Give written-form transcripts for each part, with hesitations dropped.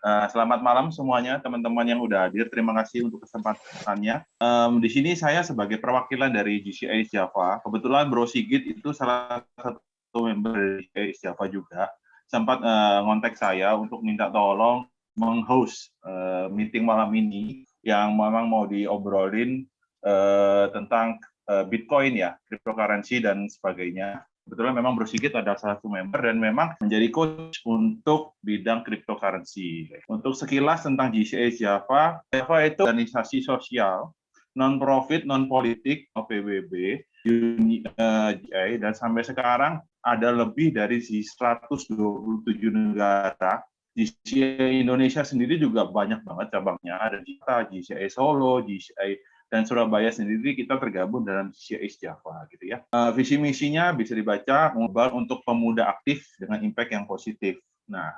Selamat malam semuanya, teman-teman yang udah hadir. Terima kasih untuk kesempatannya. Di sini saya sebagai perwakilan dari GCI Java. Kebetulan Bro Sigit itu salah satu member dari GCI Java juga. Sempat ngontak saya untuk minta tolong meng-host meeting malam ini yang memang mau diobrolin tentang Bitcoin ya, cryptocurrency dan sebagainya. Kebetulan memang Bro Sigit adalah salah satu member dan memang menjadi coach untuk bidang cryptocurrency. Untuk sekilas tentang GCI Java, Java itu organisasi sosial, non-profit, non-politik, PBB, GCI, dan sampai sekarang ada lebih dari 127 negara. GCI Indonesia sendiri juga banyak banget cabangnya, ada GCI Solo, GCI dan Surabaya sendiri kita tergabung dalam GCI Java gitu ya. Visi misinya bisa dibaca mengubah untuk pemuda aktif dengan impact yang positif. Nah,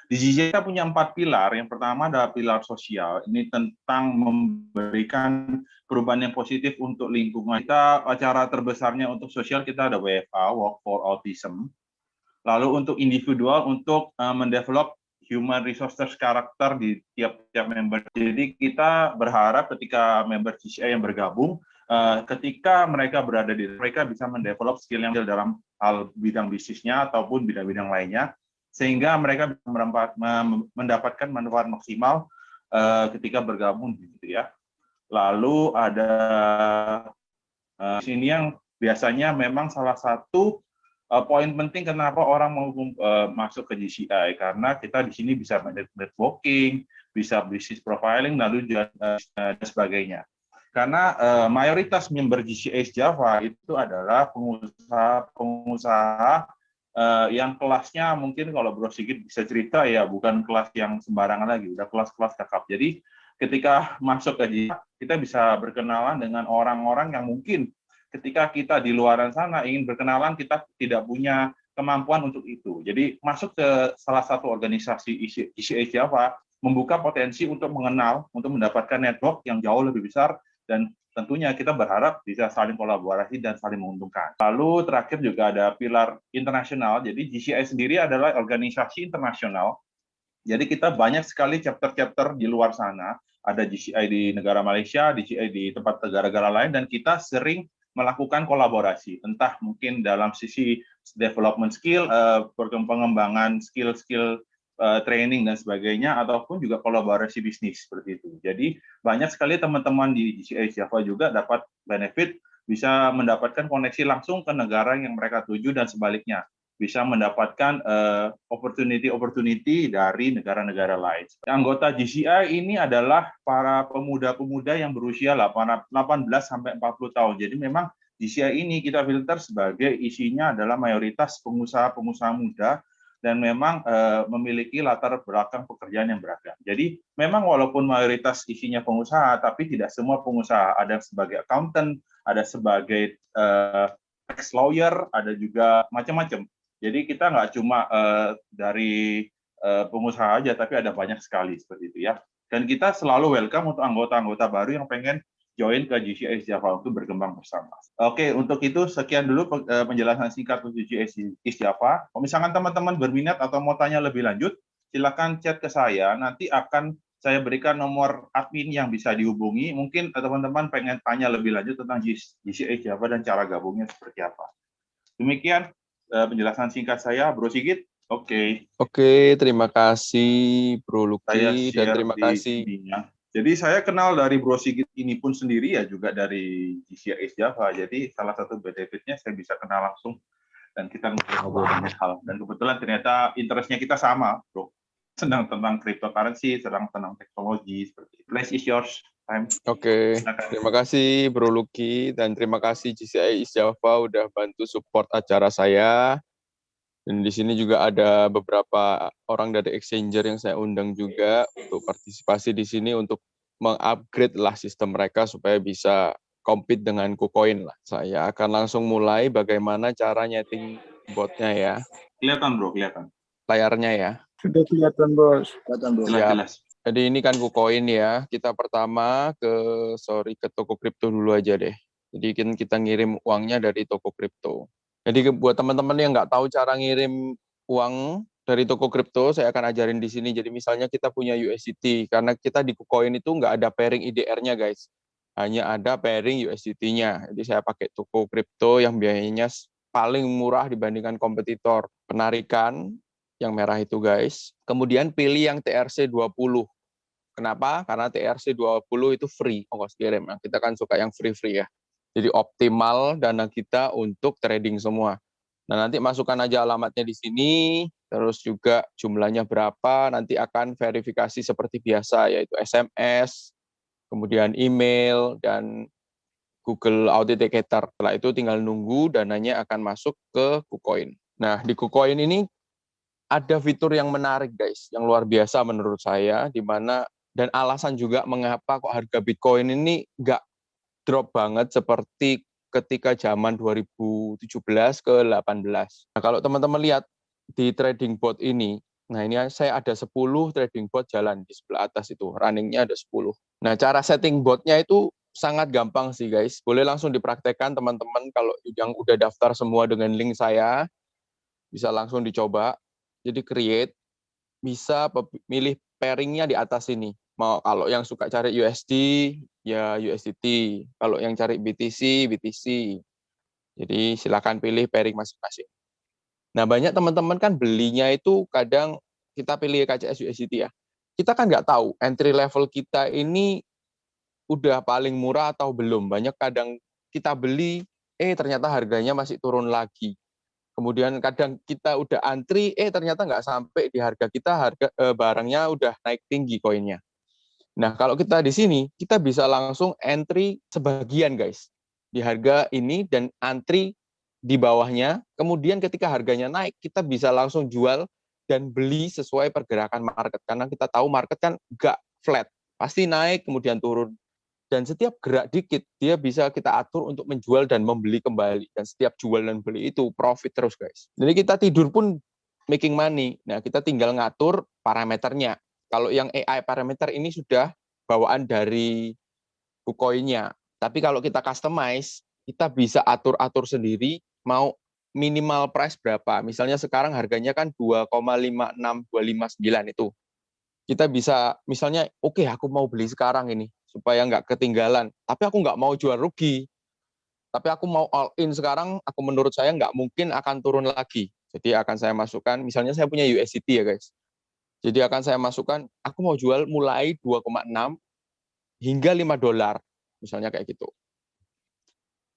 di GCI kita punya 4 pilar. Yang pertama adalah pilar sosial. Ini tentang memberikan perubahan yang positif untuk lingkungan. Kita acara terbesarnya untuk sosial kita ada WFA, Walk for Autism. Lalu untuk individual untuk mendevelop human resources karakter di tiap-tiap member. Jadi kita berharap ketika member GCI yang bergabung, ketika mereka berada di mereka bisa mendevelop skill yang dalam hal bidang bisnisnya ataupun bidang-bidang lainnya, sehingga mereka bisa mendapatkan manfaat maksimal ketika bergabung gitu ya. Lalu ada sini yang biasanya memang salah satu poin penting kenapa orang mau masuk ke GCI, karena kita di sini bisa networking, bisa business profiling, lalu juga dan sebagainya. Karena mayoritas member GCI Java itu adalah pengusaha yang kelasnya mungkin kalau Bro Sigit bisa cerita ya, bukan kelas yang sembarangan lagi, udah kelas-kelas kakap. Jadi ketika masuk ke GCI, kita bisa berkenalan dengan orang-orang yang mungkin ketika kita di luaran sana ingin berkenalan, kita tidak punya kemampuan untuk itu. Jadi masuk ke salah satu organisasi GCI Java membuka potensi untuk mengenal, untuk mendapatkan network yang jauh lebih besar, dan tentunya kita berharap bisa saling kolaborasi dan saling menguntungkan. Lalu terakhir juga ada pilar internasional. Jadi GCI sendiri adalah organisasi internasional. Jadi kita banyak sekali chapter-chapter di luar sana. Ada GCI di negara Malaysia, GCI di tempat negara-negara lain, dan kita sering melakukan kolaborasi, entah mungkin dalam sisi development skill, pengembangan skill-skill training dan sebagainya, ataupun juga kolaborasi bisnis seperti itu. Jadi banyak sekali teman-teman di GCI Java juga dapat benefit, bisa mendapatkan koneksi langsung ke negara yang mereka tuju dan sebaliknya, bisa mendapatkan opportunity dari negara-negara lain. Anggota GCI ini adalah para pemuda-pemuda yang berusia 18 sampai 40 tahun. Jadi memang GCI ini kita filter sebagai isinya adalah mayoritas pengusaha-pengusaha muda dan memang memiliki latar belakang pekerjaan yang beragam. Jadi memang walaupun mayoritas isinya pengusaha, tapi tidak semua pengusaha. Ada sebagai accountant, ada sebagai tax lawyer, ada juga macam-macam. Jadi kita nggak cuma dari pengusaha aja, tapi ada banyak sekali seperti itu ya. Dan kita selalu welcome untuk anggota-anggota baru yang pengen join ke GCI Java untuk berkembang bersama. Oke, untuk itu sekian dulu penjelasan singkat untuk GCI Java. Kalau misalkan teman-teman berminat atau mau tanya lebih lanjut, silakan chat ke saya. Nanti akan saya berikan nomor admin yang bisa dihubungi. Mungkin teman-teman pengen tanya lebih lanjut tentang GCI Java dan cara gabungnya seperti apa. Demikian penjelasan singkat saya, Bro Sigit. Oke. Oke, terima kasih Bro Saya Lucky dan share terima di kasih. ininya. Jadi saya kenal dari Bro Sigit ini pun sendiri ya juga dari GCI Java. Jadi salah satu benefitnya saya bisa kenal langsung dan kita ngobrol banyak hal. Dan kebetulan ternyata interestnya kita sama, Bro. Senang tentang cryptocurrency, senang tentang teknologi seperti itu. Place is yours. Time. Oke, terima kasih Bro Lucky dan terima kasih GCI Java udah bantu support acara saya. Dan di sini juga ada beberapa orang dari exchanger yang saya undang juga untuk partisipasi di sini untuk mengupgrade lah sistem mereka supaya bisa compete dengan KuCoin lah. Saya akan langsung mulai bagaimana cara nyeting botnya ya. Kelihatan, Bro, kelihatan. Layarnya ya. Sudah kelihatan, Bos. Kelihatan, Bro. Jelas. Jadi ini kan KuCoin ya. Kita pertama ke toko kripto dulu aja deh. Jadi kita ngirim uangnya dari toko kripto. Jadi buat teman-teman yang nggak tahu cara ngirim uang dari toko kripto saya akan ajarin di sini. Jadi misalnya kita punya USDT, karena kita di KuCoin itu nggak ada pairing IDR-nya guys, hanya ada pairing USDT-nya. Jadi saya pakai toko kripto yang biayanya paling murah dibandingkan kompetitor. Penarikan yang merah itu guys, kemudian pilih yang TRC20. Kenapa? Karena TRC20 itu free ongkos kirim. Nah, kita kan suka yang free-free ya. Jadi optimal dana kita untuk trading semua. Nah, nanti masukkan aja alamatnya di sini, terus juga jumlahnya berapa, nanti akan verifikasi seperti biasa, yaitu SMS, kemudian email, dan Google Authenticator. Setelah itu tinggal nunggu dananya akan masuk ke KuCoin. Nah, di KuCoin ini ada fitur yang menarik, guys, yang luar biasa menurut saya, di mana dan alasan juga mengapa kok harga Bitcoin ini nggak drop banget seperti ketika zaman 2017 ke 18. Nah, kalau teman-teman lihat di trading bot ini, nah ini saya ada 10 trading bot jalan di sebelah atas itu, runningnya ada 10. Nah, cara setting botnya itu sangat gampang sih guys, boleh langsung dipraktekkan teman-teman kalau yang udah daftar semua dengan link saya, bisa langsung dicoba. Jadi create, bisa milih pairingnya di atas ini. Mau kalau yang suka cari USD, ya USDT. Kalau yang cari BTC, BTC. Jadi silakan pilih pairing masing-masing. Nah, banyak teman-teman kan belinya itu kadang kita pilih KCS USDT ya. Kita kan nggak tahu entry level kita ini udah paling murah atau belum. Banyak kadang kita beli, ternyata harganya masih turun lagi. Kemudian kadang kita udah antri, ternyata nggak sampai di harga kita, barangnya udah naik tinggi koinnya. Nah, kalau kita di sini, kita bisa langsung entry sebagian, guys, di harga ini dan antri di bawahnya. Kemudian ketika harganya naik, kita bisa langsung jual dan beli sesuai pergerakan market. Karena kita tahu market kan nggak flat, pasti naik kemudian turun. Dan setiap gerak dikit, dia bisa kita atur untuk menjual dan membeli kembali. Dan setiap jual dan beli itu profit terus, guys. Jadi kita tidur pun making money. Nah, kita tinggal ngatur parameternya. Kalau yang AI parameter ini sudah bawaan dari KuCoin-nya. Tapi kalau kita customize, kita bisa atur-atur sendiri mau minimal price berapa. Misalnya sekarang harganya kan 2,56259 itu. Kita bisa misalnya, oke, aku mau beli sekarang ini supaya nggak ketinggalan. Tapi aku nggak mau jual rugi. Tapi aku mau all in sekarang, aku menurut saya nggak mungkin akan turun lagi. Jadi akan saya masukkan, misalnya saya punya USDT ya guys. Jadi akan saya masukkan, aku mau jual mulai 2,6 hingga $5, misalnya kayak gitu.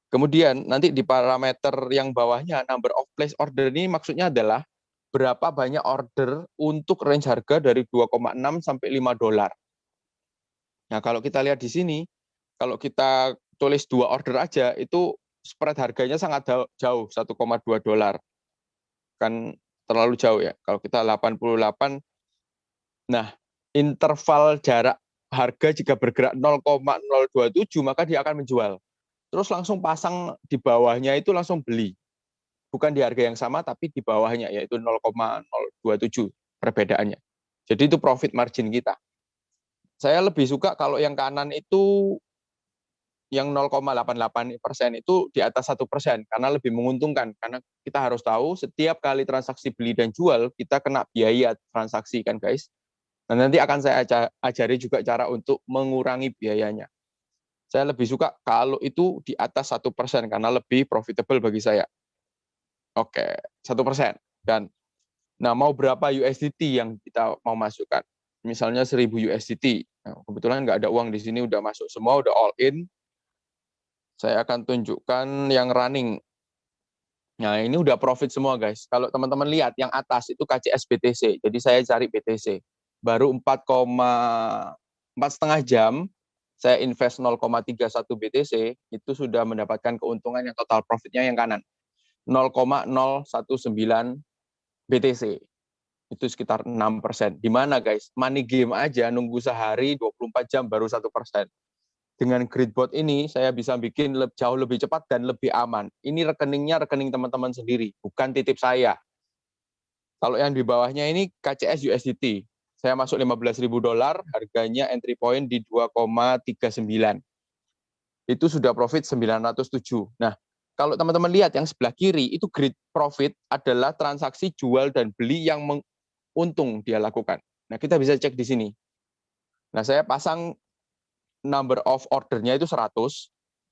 Kemudian nanti di parameter yang bawahnya, number of place order ini maksudnya adalah berapa banyak order untuk range harga dari 2,6 sampai $5. Nah, kalau kita lihat di sini, kalau kita tulis 2 order aja, itu spread harganya sangat jauh, $1,2. Kan terlalu jauh ya. Kalau kita 88, nah, interval jarak harga jika bergerak 0,027 maka dia akan menjual. Terus langsung pasang di bawahnya itu langsung beli. Bukan di harga yang sama tapi di bawahnya yaitu 0,027 perbedaannya. Jadi itu profit margin kita. Saya lebih suka kalau yang kanan itu yang 0,88% itu di atas 1% karena lebih menguntungkan karena kita harus tahu setiap kali transaksi beli dan jual kita kena biaya transaksi kan guys. Nah, nanti akan saya ajari juga cara untuk mengurangi biayanya. Saya lebih suka kalau itu di atas 1% karena lebih profitable bagi saya. Oke, 1%. Dan nah mau berapa USDT yang kita mau masukkan? Misalnya 1000 USDT. Nah, kebetulan nggak ada uang di sini, udah masuk semua, udah all in. Saya akan tunjukkan yang running. Nah, ini udah profit semua, guys. Kalau teman-teman lihat, yang atas itu KCS BTC. Jadi saya cari BTC. Baru 4,5 jam, saya invest 0,31 BTC, itu sudah mendapatkan keuntungan yang total profitnya yang kanan. 0,019 BTC. Itu sekitar 6%. Di mana, guys? Money game aja, nunggu sehari, 24 jam, baru 1%. Dengan Gridbot ini, saya bisa bikin jauh lebih cepat dan lebih aman. Ini rekeningnya rekening teman-teman sendiri, bukan titip saya. Kalau yang di bawahnya ini KCS USDT. Saya masuk $15.000, harganya entry point di 2,39. Itu sudah profit 907. Nah, kalau teman-teman lihat yang sebelah kiri, itu grid profit adalah transaksi jual dan beli yang untung dia lakukan. Nah, kita bisa cek di sini. Nah, saya pasang number of ordernya itu 100.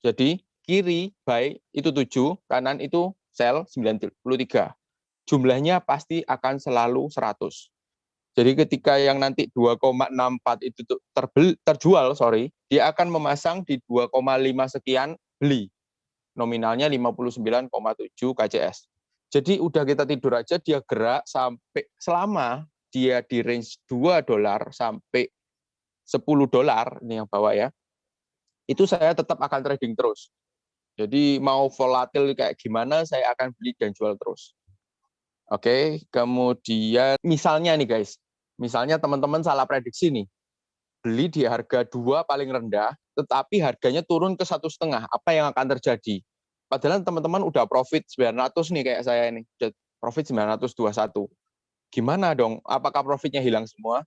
Jadi, kiri buy itu 7, kanan itu sell 93. Jumlahnya pasti akan selalu 100. Jadi ketika yang nanti 2,64 itu terjual, dia akan memasang di 2,5 sekian beli. Nominalnya 59,7 KCS. Jadi udah kita tidur aja, dia gerak sampai selama dia di range $2 sampai $10, ini yang bawah ya, itu saya tetap akan trading terus. Jadi mau volatil kayak gimana, saya akan beli dan jual terus. Oke, kemudian misalnya nih guys, misalnya teman-teman salah prediksi nih, beli di harga 2 paling rendah, tetapi harganya turun ke 1,5, apa yang akan terjadi? Padahal teman-teman udah profit 900 nih kayak saya ini, udah profit 921. Gimana dong? Apakah profitnya hilang semua?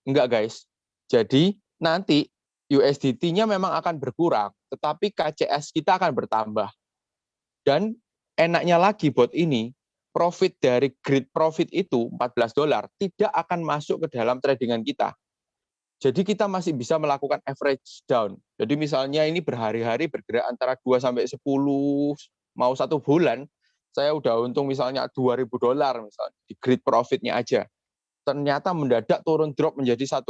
Enggak guys. Jadi nanti USDT-nya memang akan berkurang, tetapi KCS kita akan bertambah. Dan enaknya lagi bot ini, profit dari grid profit itu $14 tidak akan masuk ke dalam tradingan kita. Jadi kita masih bisa melakukan average down. Jadi misalnya ini berhari-hari bergerak antara 2 sampai 10, mau 1 bulan, saya udah untung misalnya $2.000 misalnya di grid profitnya aja. Ternyata mendadak turun drop menjadi $1,5,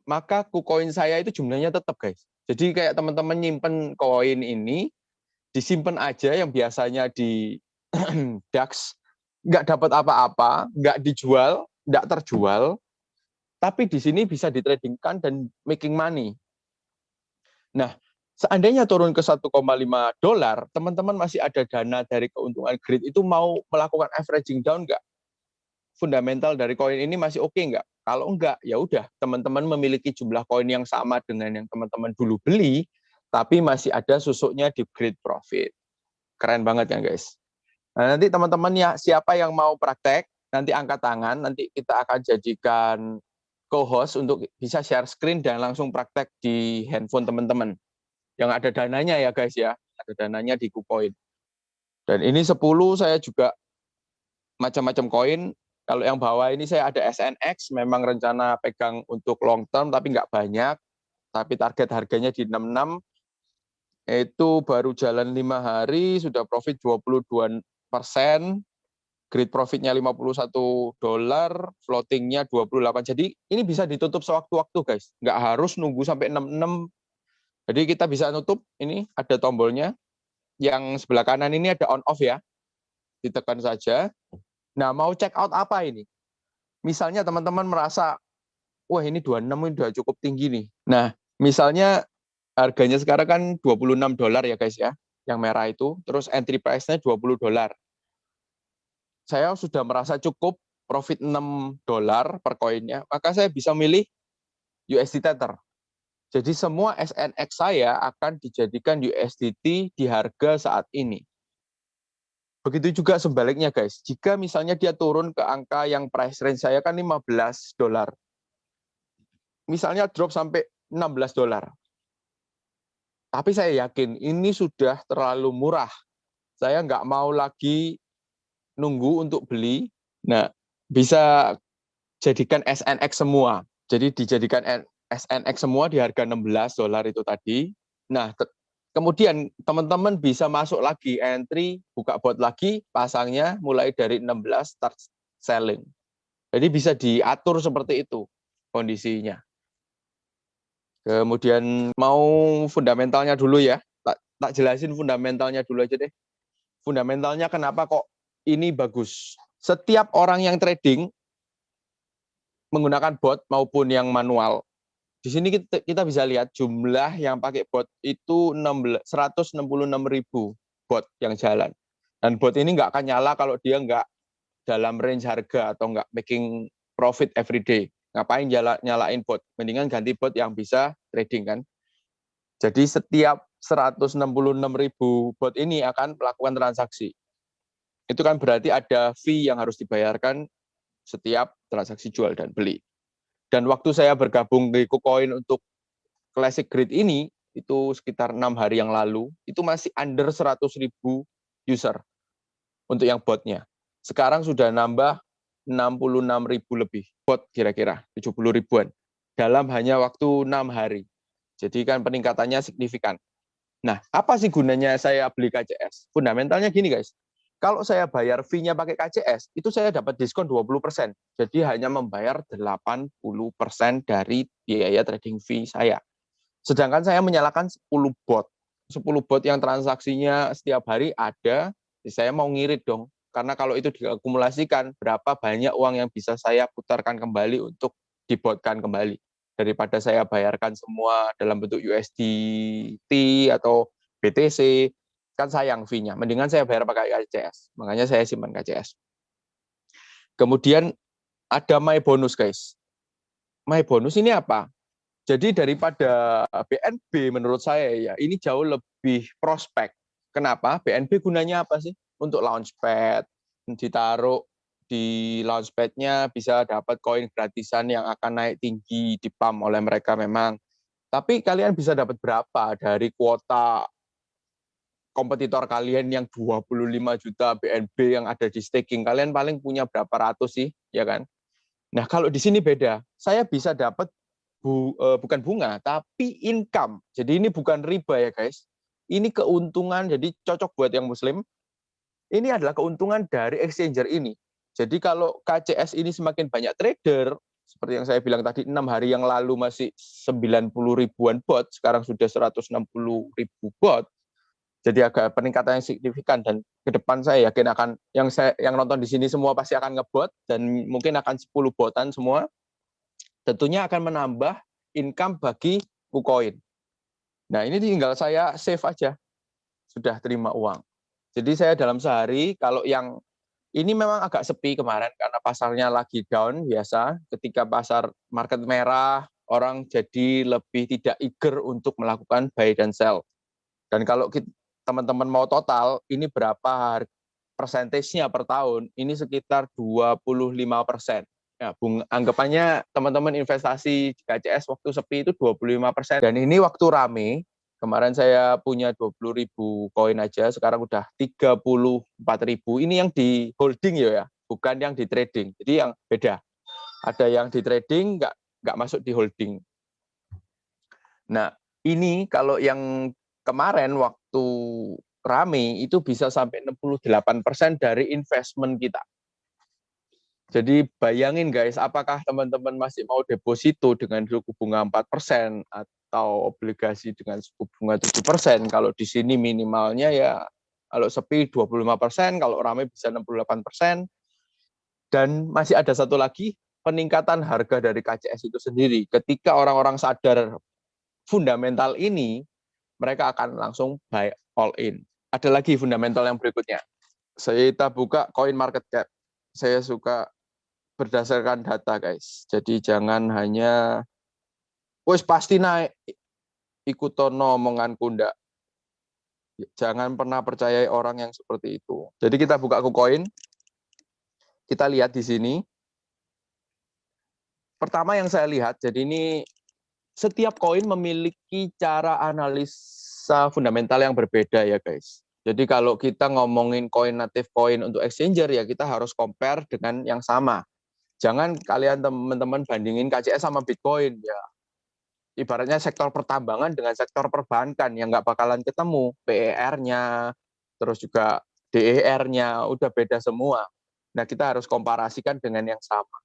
maka KuCoin saya itu jumlahnya tetap guys. Jadi kayak teman-teman nyimpen koin ini, disimpan aja yang biasanya di DAX, nggak dapat apa-apa, nggak dijual, nggak terjual, tapi di sini bisa ditradingkan dan making money. Nah, seandainya turun ke $1,5, teman-teman masih ada dana dari keuntungan grid itu mau melakukan averaging down nggak? Fundamental dari koin ini masih oke nggak? Kalau enggak, ya udah teman-teman memiliki jumlah koin yang sama dengan yang teman-teman dulu beli, tapi masih ada susuknya di grid profit. Keren banget ya guys. Nah, nanti teman-teman ya siapa yang mau praktek, nanti angkat tangan, nanti kita akan jadikan co-host untuk bisa share screen dan langsung praktek di handphone teman-teman. Yang ada dananya ya guys ya, ada dananya di KuCoin. Dan ini 10 saya juga macam-macam koin. Kalau yang bawah ini saya ada SNX, memang rencana pegang untuk long term tapi nggak banyak. Tapi target harganya di 66, itu baru jalan 5 hari, sudah profit 22%, grid profitnya $51, floatingnya 28. Jadi ini bisa ditutup sewaktu-waktu guys, nggak harus nunggu sampai 66. Jadi kita bisa nutup, ini ada tombolnya, yang sebelah kanan ini ada on off ya, ditekan saja. Nah, mau check out apa ini? Misalnya teman-teman merasa, wah ini 26 ini udah cukup tinggi nih. Nah, misalnya harganya sekarang kan $26 ya guys ya, yang merah itu, terus entry price-nya $20. Saya sudah merasa cukup profit $6 per koinnya, maka saya bisa milih USD Tether. Jadi semua SNX saya akan dijadikan USDT di harga saat ini. Begitu juga sebaliknya guys, jika misalnya dia turun ke angka yang price range saya kan $15, misalnya drop sampai $16, tapi saya yakin ini sudah terlalu murah, saya nggak mau lagi nunggu untuk beli. Nah, bisa jadikan SNX semua, jadi dijadikan SNX semua di harga $16 itu tadi. Nah, kemudian teman-teman bisa masuk lagi, entry, buka bot lagi, pasangnya mulai dari 16, start selling. Jadi bisa diatur seperti itu kondisinya. Kemudian mau fundamentalnya dulu ya, tak jelasin fundamentalnya dulu aja deh. Fundamentalnya kenapa kok ini bagus? Setiap orang yang trading menggunakan bot maupun yang manual, di sini kita bisa lihat jumlah yang pakai bot itu 166.000 bot yang jalan. Dan bot ini nggak akan nyala kalau dia nggak dalam range harga atau nggak making profit every day. Ngapain nyalain bot? Mendingan ganti bot yang bisa trading kan. Jadi setiap 166.000 bot ini akan melakukan transaksi. Itu kan berarti ada fee yang harus dibayarkan setiap transaksi jual dan beli. Dan waktu saya bergabung di KuCoin untuk Classic Grid ini, itu sekitar 6 hari yang lalu, itu masih under 100.000 user untuk yang botnya. sekarang sudah nambah 66.000 lebih bot, kira-kira 70 ribuan dalam hanya waktu 6 hari. Jadi kan peningkatannya signifikan. Nah, apa sih gunanya saya beli KCS? Fundamentalnya gini guys, kalau saya bayar fee-nya pakai KCS, itu saya dapat diskon 20%. Jadi hanya membayar 80% dari biaya trading fee saya. Sedangkan saya menyalakan 10 bot. 10 bot yang transaksinya setiap hari ada, saya mau ngirit dong. Karena kalau itu diakumulasikan, berapa banyak uang yang bisa saya putarkan kembali untuk dibotkan kembali. Daripada saya bayarkan semua dalam bentuk USDT atau BTC, kan sayang fee-nya. Mendingan saya bayar pakai KCS. Makanya saya simpan KCS. Kemudian ada My Bonus, guys. My Bonus ini apa? Jadi daripada BNB menurut saya ya, ini jauh lebih prospek. Kenapa? BNB gunanya apa sih? Untuk launchpad, ditaruh di launchpad-nya bisa dapat koin gratisan yang akan naik tinggi di pump oleh mereka memang. Tapi kalian bisa dapat berapa dari kuota kompetitor kalian yang 25 juta BNB yang ada di staking? Kalian paling punya berapa ratus sih, ya kan? Nah, kalau di sini beda. Saya bisa dapat bukan bunga, tapi income. Jadi ini bukan riba ya guys. Ini keuntungan, jadi cocok buat yang muslim. Ini adalah keuntungan dari exchanger ini. Jadi kalau KCS ini semakin banyak trader, seperti yang saya bilang tadi, 6 hari yang lalu masih 90 ribuan bot, sekarang sudah 160 ribu bot. Jadi agak peningkatan yang signifikan, dan ke depan saya yakin akan yang nonton di sini semua pasti akan ngebot, dan mungkin akan 10 botan semua. Tentunya akan menambah income bagi KuCoin. Nah, ini tinggal saya save aja, sudah terima uang. Jadi saya dalam sehari, kalau yang ini memang agak sepi kemarin karena pasarnya lagi down biasa. Ketika pasar market merah, orang jadi lebih tidak eager untuk melakukan buy dan sell. Dan kalau teman-teman mau total, ini berapa persentasenya per tahun? Ini sekitar 25%. Ya, anggapannya teman-teman investasi di KCS waktu sepi itu 25%. Dan ini waktu rame, kemarin saya punya 20.000 koin aja, sekarang udah 34.000. Ini yang di holding ya, bukan yang di trading. Jadi yang beda. Ada yang di trading, nggak masuk di holding. Nah, ini kalau yang kemarin waktu rame itu bisa sampai 68% dari investment kita. Jadi bayangin guys, apakah teman-teman masih mau deposito dengan suku bunga 4% atau obligasi dengan suku bunga 7%? Kalau di sini minimalnya ya, kalau sepi 25%, kalau ramai bisa 68%. Dan masih ada satu lagi, peningkatan harga dari KCS itu sendiri. Ketika orang-orang sadar fundamental ini, mereka akan langsung buy all in. Ada lagi fundamental yang berikutnya. Kita buka coin market cap. Saya suka berdasarkan data guys. Jadi jangan hanya wes pasti naik ikut tono omongan kunda. Jangan pernah percayai orang yang seperti itu. Jadi kita buka KuCoin. Kita lihat di sini. Pertama yang saya lihat, jadi ini setiap koin memiliki cara analisa fundamental yang berbeda ya guys. Jadi kalau kita ngomongin koin native coin untuk exchanger ya kita harus compare dengan yang sama. Jangan kalian teman-teman bandingin KCS sama Bitcoin ya. Ibaratnya sektor pertambangan dengan sektor perbankan yang nggak bakalan ketemu. PER-nya, terus juga DER-nya udah beda semua. Nah kita harus komparasikan dengan yang sama.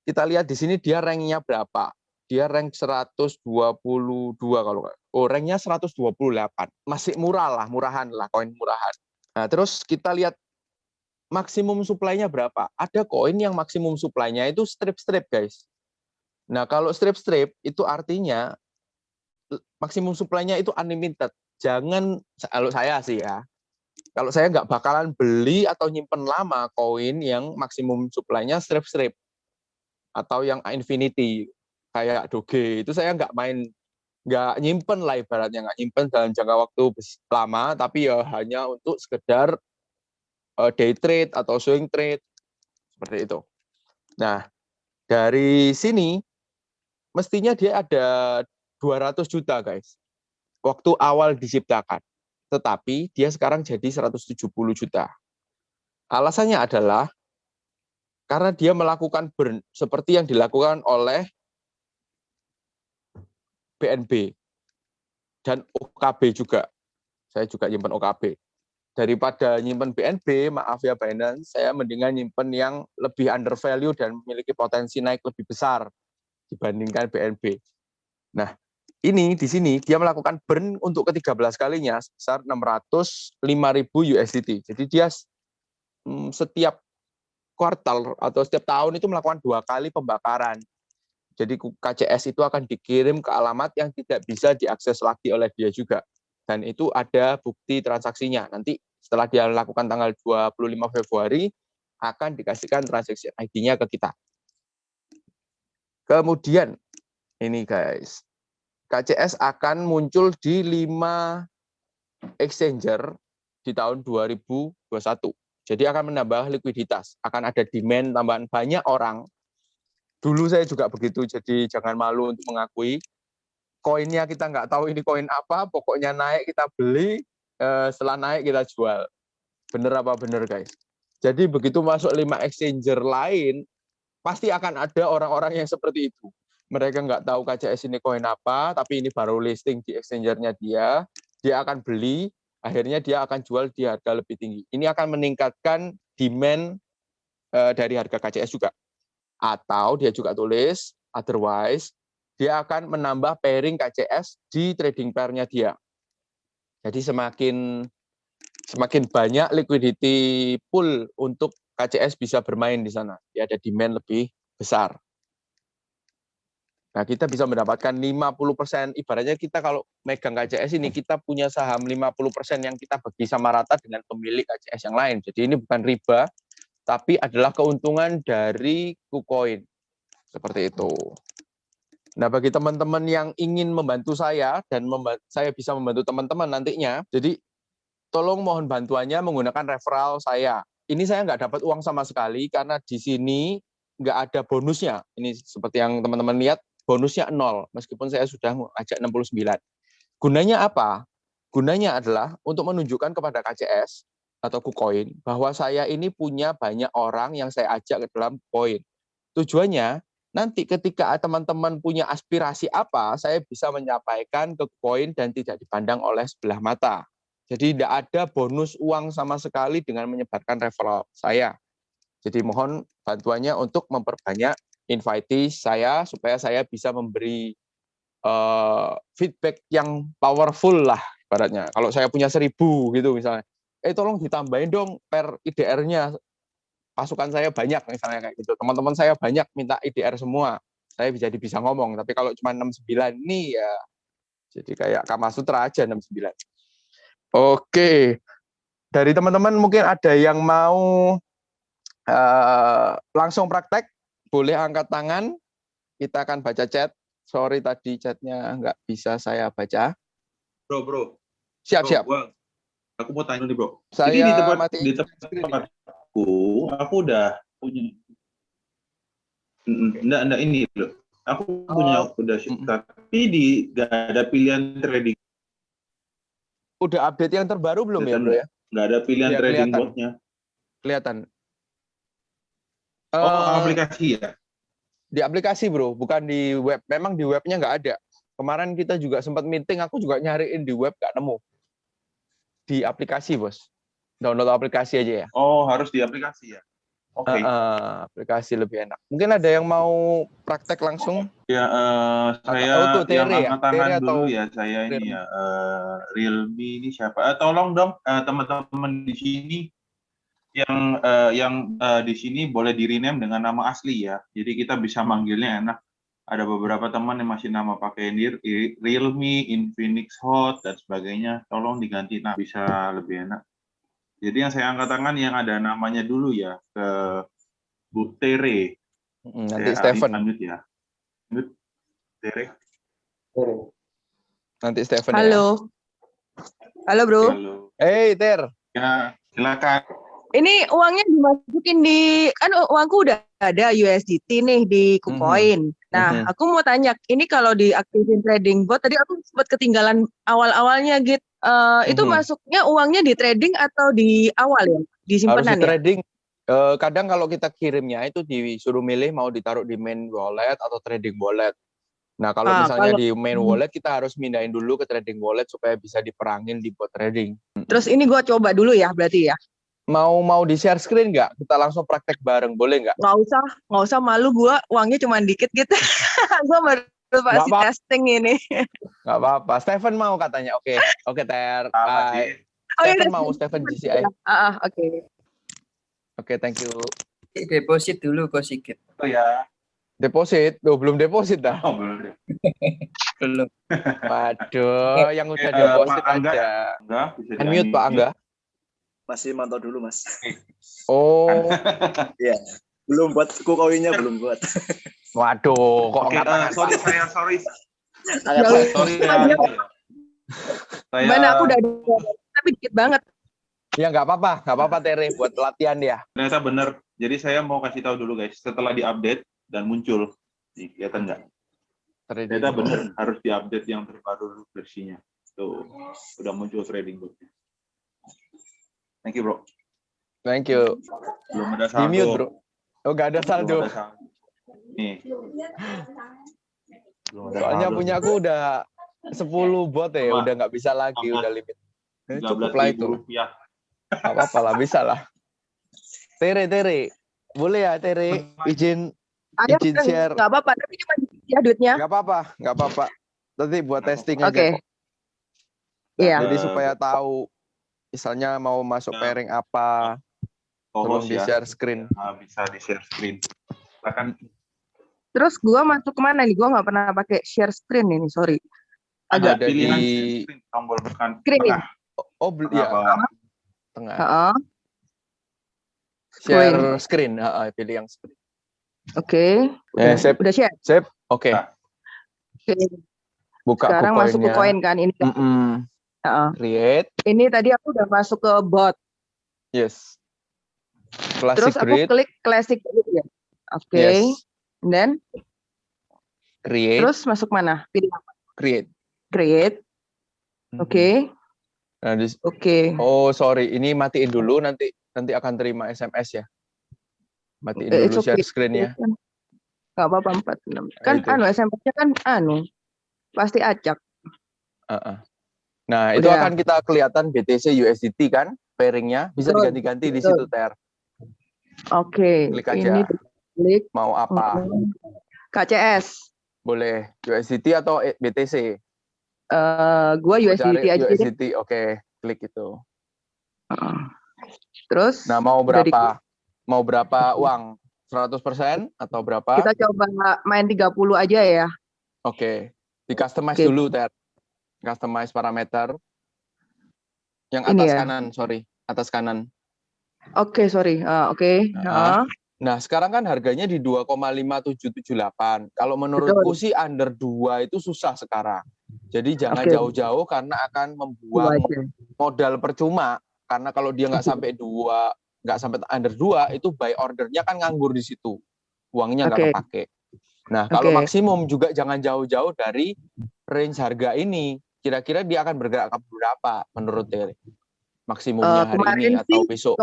Kita lihat di sini dia rank-nya berapa. Dia rank 122 kalau ranknya 128. Masih murah lah, murahan lah, koin murahan. Nah, terus kita lihat maksimum supply-nya berapa? Ada koin yang maksimum supply-nya itu strip-strip, guys. Nah, kalau strip-strip itu artinya maksimum supply-nya itu unlimited. Jangan, kalau saya sih ya, kalau saya nggak bakalan beli atau nyimpen lama koin yang maksimum supply-nya strip-strip atau yang infinity kayak Doge. Itu saya nggak nyimpen lah ibaratnya, nggak nyimpen dalam jangka waktu lama, tapi ya hanya untuk sekedar day trade atau swing trade seperti itu. Nah, dari sini mestinya dia ada 200 juta guys. Waktu awal diciptakan. Tetapi dia sekarang jadi 170 juta. Alasannya adalah Karena dia melakukan burn seperti yang dilakukan oleh BNB dan OKB juga. Saya juga nyimpen OKB. Daripada nyimpen BNB, maaf ya Binance, saya mendingan nyimpen yang lebih under value dan memiliki potensi naik lebih besar dibandingkan BNB. Nah, ini di sini dia melakukan burn untuk ke-13 kalinya sebesar 605.000 USDT. Jadi dia setiap kuartal atau setiap tahun itu melakukan 2 kali pembakaran. Jadi KCS itu akan dikirim ke alamat yang tidak bisa diakses lagi oleh dia juga. Dan itu ada bukti transaksinya. Nanti setelah dia lakukan tanggal 25 Februari, akan dikasihkan transaksi ID-nya ke kita. Kemudian, ini guys, KCS akan muncul di 5 exchanger di tahun 2021. Jadi akan menambah likuiditas. Akan ada demand tambahan banyak orang. Dulu saya juga begitu, jadi jangan malu untuk mengakui. Koinnya kita nggak tahu ini koin apa, pokoknya naik kita beli, setelah naik kita jual. Bener apa bener guys? Jadi begitu masuk 5 exchanger lain, pasti akan ada orang-orang yang seperti itu. Mereka nggak tahu KCS ini koin apa, tapi ini baru listing di exchangernya dia akan beli, akhirnya dia akan jual di harga lebih tinggi. Ini akan meningkatkan demand dari harga KCS juga. Atau dia juga tulis, otherwise, dia akan menambah pairing KCS di trading pair-nya dia. Jadi semakin banyak liquidity pool untuk KCS bisa bermain di sana. Dia ada demand lebih besar. Nah, kita bisa mendapatkan 50%. Ibaratnya kita kalau megang KCS ini, kita punya saham 50% yang kita bagi sama rata dengan pemilik KCS yang lain. Jadi ini bukan riba, tapi adalah keuntungan dari KuCoin. Seperti itu. Nah, bagi teman-teman yang ingin membantu saya dan saya bisa membantu teman-teman nantinya, jadi tolong mohon bantuannya menggunakan referral saya. Ini saya nggak dapat uang sama sekali karena di sini nggak ada bonusnya. Ini seperti yang teman-teman lihat, bonusnya 0, meskipun saya sudah ngajak 69. Gunanya apa? Gunanya adalah untuk menunjukkan kepada KCS atau KuCoin bahwa saya ini punya banyak orang yang saya ajak ke dalam koin. Tujuannya, nanti ketika teman-teman punya aspirasi apa, saya bisa menyampaikan ke koin dan tidak dipandang oleh sebelah mata. Jadi tidak ada bonus uang sama sekali dengan menyebarkan referral saya. Jadi mohon bantuannya untuk memperbanyak invitees saya supaya saya bisa memberi feedback yang powerful lah ibaratnya. Kalau saya punya 1.000 gitu misalnya, tolong ditambahin dong per IDR-nya. Pasukan saya banyak misalnya kayak gitu. Teman-teman saya banyak minta IDR semua. Saya bisa ngomong, tapi kalau cuma 69 ini ya jadi kayak Kamasutra aja 69. Oke. Dari teman-teman mungkin ada yang mau langsung praktek, boleh angkat tangan. Kita akan baca chat. Sorry tadi chatnya nggak bisa saya baca. Bro. Siap. Aku mau tanya nih, bro. Saya Jadi di tempat aku udah punya. Enggak ini loh. Aku punya udah tapi nggak ada pilihan trading. Udah update yang terbaru belum ya, bro ya? Nggak ada pilihan ya, trading bot-nya. Kelihatan. Aplikasi ya? Di aplikasi, bro, bukan di web. Memang di webnya nggak ada. Kemarin kita juga sempat meeting, aku juga nyariin di web nggak nemu. Di aplikasi, bos. Download aplikasi aja ya. Oh, harus di aplikasi ya? Oke. Aplikasi lebih enak. Mungkin ada yang mau praktek langsung? Ya, saya yang angkat tangan dulu ya. Saya ini ya, Realme ini siapa? Tolong dong teman-teman di sini yang di sini boleh di-rename dengan nama asli ya. Jadi kita bisa manggilnya enak. Ada beberapa teman yang masih nama pakai Realme, Infinix Hot dan sebagainya. Tolong diganti nama, bisa lebih enak. Jadi yang saya angkat tangan yang ada namanya dulu ya, ke Bu Tere. Nanti Stephen. Ya. Tere. Nanti Stephen. Halo. Ya. Halo, bro. Halo. Hey, Ter. Ya, silakan. Ini uangnya dimasukin di, kan uangku udah ada USDT nih di KuCoin. Nah, aku mau tanya, ini kalau diaktifin trading bot, tadi aku sempat ketinggalan awal-awalnya gitu. Itu masuknya uangnya di trading atau di awal ya? Di simpanan harus di trading, ya? Kadang kalau kita kirimnya itu disuruh milih mau ditaruh di main wallet atau trading wallet. Nah, kalau misalnya di main wallet kita harus mindahin dulu ke trading wallet supaya bisa diperangin di bot trading. Terus ini gue coba dulu ya berarti ya. Mau di share screen nggak? Kita langsung praktek bareng, boleh nggak? Nggak usah malu, gue uangnya cuma dikit gitu. Gue baru pasti testing ini. Nggak apa-apa. Stephen mau katanya. Oke, Ter. Stephen mau Stephen GCI. Oke, thank you. Deposit dulu Ko Sigit. Oh ya. Deposit? Belum deposit dah. Oh, belum. Belum. Waduh, yang udah deposit Pak Angga, aja. Angga, bisa Unmute Pak Angga. Masih mantau dulu, Mas. Oh. Iya. Belum buat kukoinnya belum buat. Waduh, kok sorry. Mana aku udah tapi dikit banget. Ya nggak apa-apa Tere, buat latihan ya. Ternyata benar. Jadi saya mau kasih tahu dulu guys, setelah diupdate dan muncul, nih, kelihatan nggak? Ternyata benar, harus diupdate yang terbaru versinya. Tuh, udah muncul trading botnya. Thank you bro. Thank you. Belum ada saldo. Di-mute bro. Oh nggak ada saldo. Nih. Soalnya punya aku udah 10 bot ya, udah nggak bisa lagi, udah limit. Cukup lah itu. Nggak apa-apa lah, bisa lah. Tere, boleh ya Tere, izin share. Nggak apa-apa, tapi cuma ya duitnya. Nggak apa-apa. Nanti buat testing aja kok. Iya. Jadi supaya tahu, misalnya mau masuk pairing apa, tolong di share screen. Bisa di share screen. Silakan. Terus gua masuk kemana nih? Gua nggak pernah pakai share screen ini, sorry. Ada Ada pilihan di screen, tombol tekan screen. tengah. Ya. Tengah. Share screen, pilih yang screen. Oke. Sip. Udah share. Sip. Oke. Buka sekarang masuk ke koin kan ini. Create. Ini tadi aku udah masuk ke bot. Yes. Classic Terus aku grid. klik classic grid ya. Oke. Yes. Dan create. Terus masuk mana? Pilih apa? Create. Oke. Nah, Oh, sorry. Ini matiin dulu, nanti akan terima SMS ya. Matiin dulu share screen-nya. Nggak apa-apa 46. Kan SMS-nya kan pasti acak. Nah, itu akan kita kelihatan BTC USDT kan, pairing-nya bisa diganti-ganti di situ, Ter. Oke. Klik aja. Klik. Mau apa? KCS. Boleh USDT atau BTC? Gua USDT aja. USDT, oke. Klik itu. Terus? Nah, mau berapa? Mau berapa uang? 100% atau berapa? Kita coba main 30 aja ya. Oke. Di-customize dulu, Ter. Customize parameter. Yang atas kanan, sorry. Atas kanan. Oke, sorry. Oke. Nah, sekarang kan harganya di 2,5778. Kalau menurutku sih under 2 itu susah sekarang. Jadi jangan jauh-jauh karena akan membuang modal percuma. Karena kalau dia nggak sampai under 2, itu buy ordernya kan nganggur di situ. Uangnya nggak kepake. Nah, kalau maksimum juga jangan jauh-jauh dari range harga ini. Kira-kira dia akan bergerak ke berapa menurut Tere? Maksimumnya hari ini atau besok?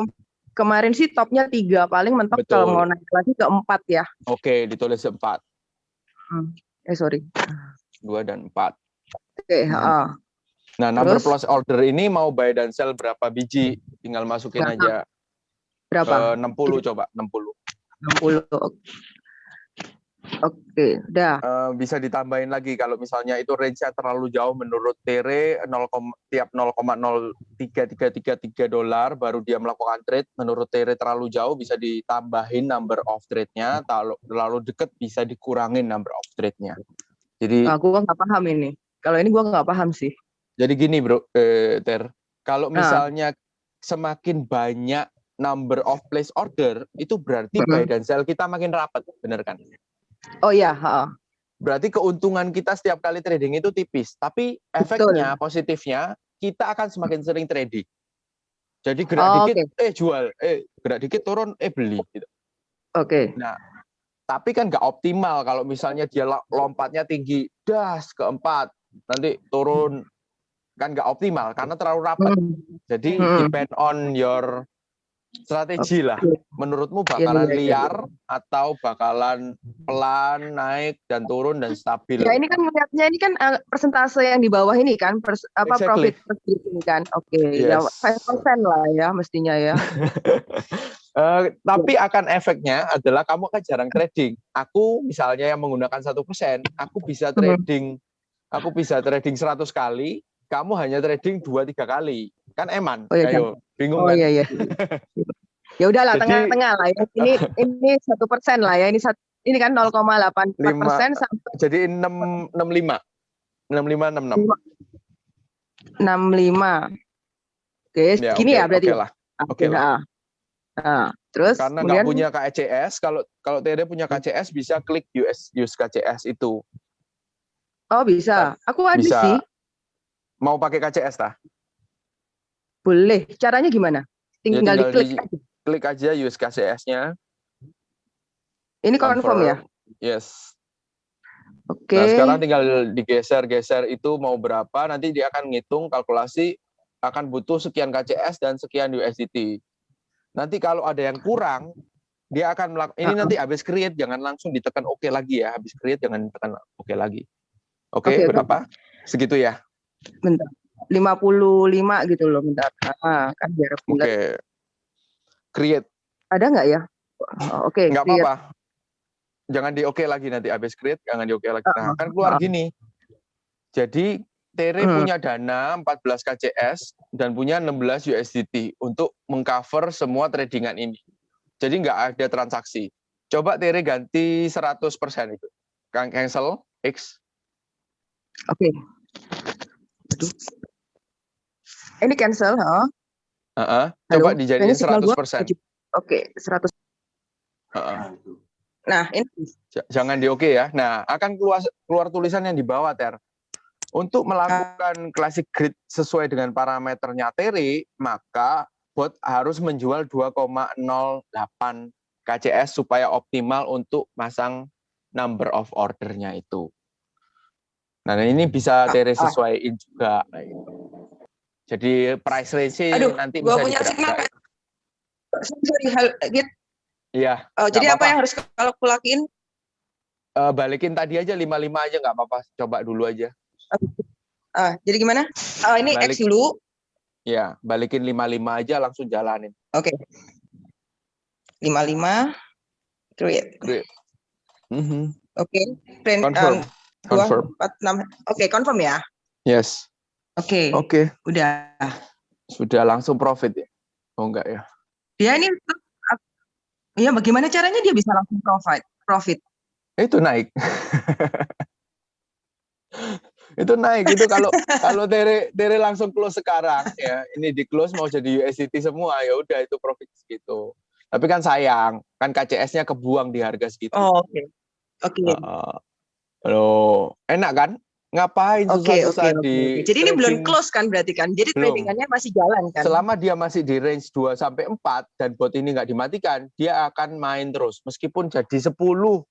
Kemarin sih topnya 3, paling mentok. Betul. Kalau mau naik lagi ke 4 ya. Oke, ditulis 4. Sorry. 2 dan 4. Oke, Nah, number plus order ini mau buy dan sell berapa biji? Tinggal masukin aja. Berapa? 60 coba, 60. 60. Oke, udah. Bisa ditambahin lagi kalau misalnya itu range-nya terlalu jauh menurut Tere, tiap 0,03333 dolar baru dia melakukan trade. Menurut Tere terlalu jauh bisa ditambahin number of trade-nya, terlalu deket bisa dikurangin number of trade-nya. Jadi aku nggak paham ini. Kalau ini gua nggak paham sih. Jadi gini bro, Ter, kalau misalnya semakin banyak number of place order, itu berarti buy dan sell kita makin rapat, bener kan? Oh iya. Berarti keuntungan kita setiap kali trading itu tipis, tapi efeknya, positifnya, kita akan semakin sering trading. Jadi gerak dikit, jual, gerak dikit turun, beli. Gitu. Oke. Nah, tapi kan nggak optimal kalau misalnya dia lompatnya tinggi, das ke 4, nanti turun, kan nggak optimal karena terlalu rapat. Jadi depend on your Strategi lah. Menurutmu Iya, bakalan iya, iya. liar atau bakalan pelan, naik dan turun dan stabil? Ya ini kan ngeliatnya ini kan persentase yang di bawah ini kan Exactly. profit per trip ini kan. Oke, ya Yes. 5% lah ya mestinya ya. Tapi akan efeknya adalah kamu akan jarang trading. Aku misalnya yang menggunakan 1%, aku bisa trading 100 kali, kamu hanya trading 2-3 kali. Kan eman. Oh, iya, Ayo, bingung oh kan? iya iya. Ya udahlah Jadi- tengah-tengah lah ya. Ini 1% lah ya. Ini kan 0,84% sampai Jadi 65. 66. 65. Oke, Ya, segini ya berarti. Oke lah. Oke, lah. Nah, terus Karena kemudian nggak punya KCS, kalau Tere punya KCS bisa klik use KCS itu. oh bisa. Aku ada Bisa. sih. Mau pakai KCS tah? Boleh. Caranya gimana? Tinggal diklik aja. Klik aja use KCS-nya. Ini confirm ya? Yes. Oke. Nah, sekarang tinggal digeser-geser itu mau berapa, nanti dia akan ngitung kalkulasi akan butuh sekian KCS dan sekian USDT. Nanti kalau ada yang kurang, dia akan melakukan ini nanti habis create jangan langsung ditekan oke lagi ya, habis create jangan tekan oke lagi. Oke, berapa? Segitu ya. Bentar. 55 gitu loh, bentar. Kan biar bulat. Oke. Create. Ada nggak ya? Oke. Nggak apa-apa. Jangan di oke lagi nanti habis create, jangan di oke lagi. Nah, kan keluar gini. Jadi Tere punya dana 14 KCS dan punya 16 USDT untuk mengcover semua tradingan ini. Jadi nggak ada transaksi. Coba Tere ganti 100% itu. Cancel X. Oke. Ini cancel, Coba dijadiin 100%. Oke, 100. Nah, ini jangan di oke ya. Nah, akan keluar tulisan yang di bawah, Ter. Untuk melakukan classic grid sesuai dengan parameternya Tere, maka bot harus menjual 2,08 KCS supaya optimal untuk masang number of ordernya itu. Nah, ini bisa Tere sesuaiin juga. Jadi price range nanti bisa digerak. Sorry, iya. Jadi apa yang harus kalau kulakin? Balikin tadi aja 55 aja nggak apa-apa. Coba dulu aja. Jadi gimana? Ini X dulu. Ya, balikin 55 aja langsung jalanin. Oke. 55 create. Oke. Confirm. 46. Oke, confirm ya. Yes. Oke. Udah. Sudah langsung profit ya? Oh enggak ya? Dia ini ya bagaimana caranya dia bisa langsung profit? Itu naik. Itu naik itu kalau Tere langsung close sekarang ya, ini di close mau jadi USDT semua ya udah itu profit segitu. Tapi kan sayang, kan KCS-nya kebuang di harga segitu. Oh, oke. Loh, enak kan? Ngapain susah-susah di Jadi ini trading? belum close kan berarti kan? Jadi tradingannya masih jalan kan? Selama dia masih di range 2-4 dan bot ini nggak dimatikan, dia akan main terus. Meskipun jadi 10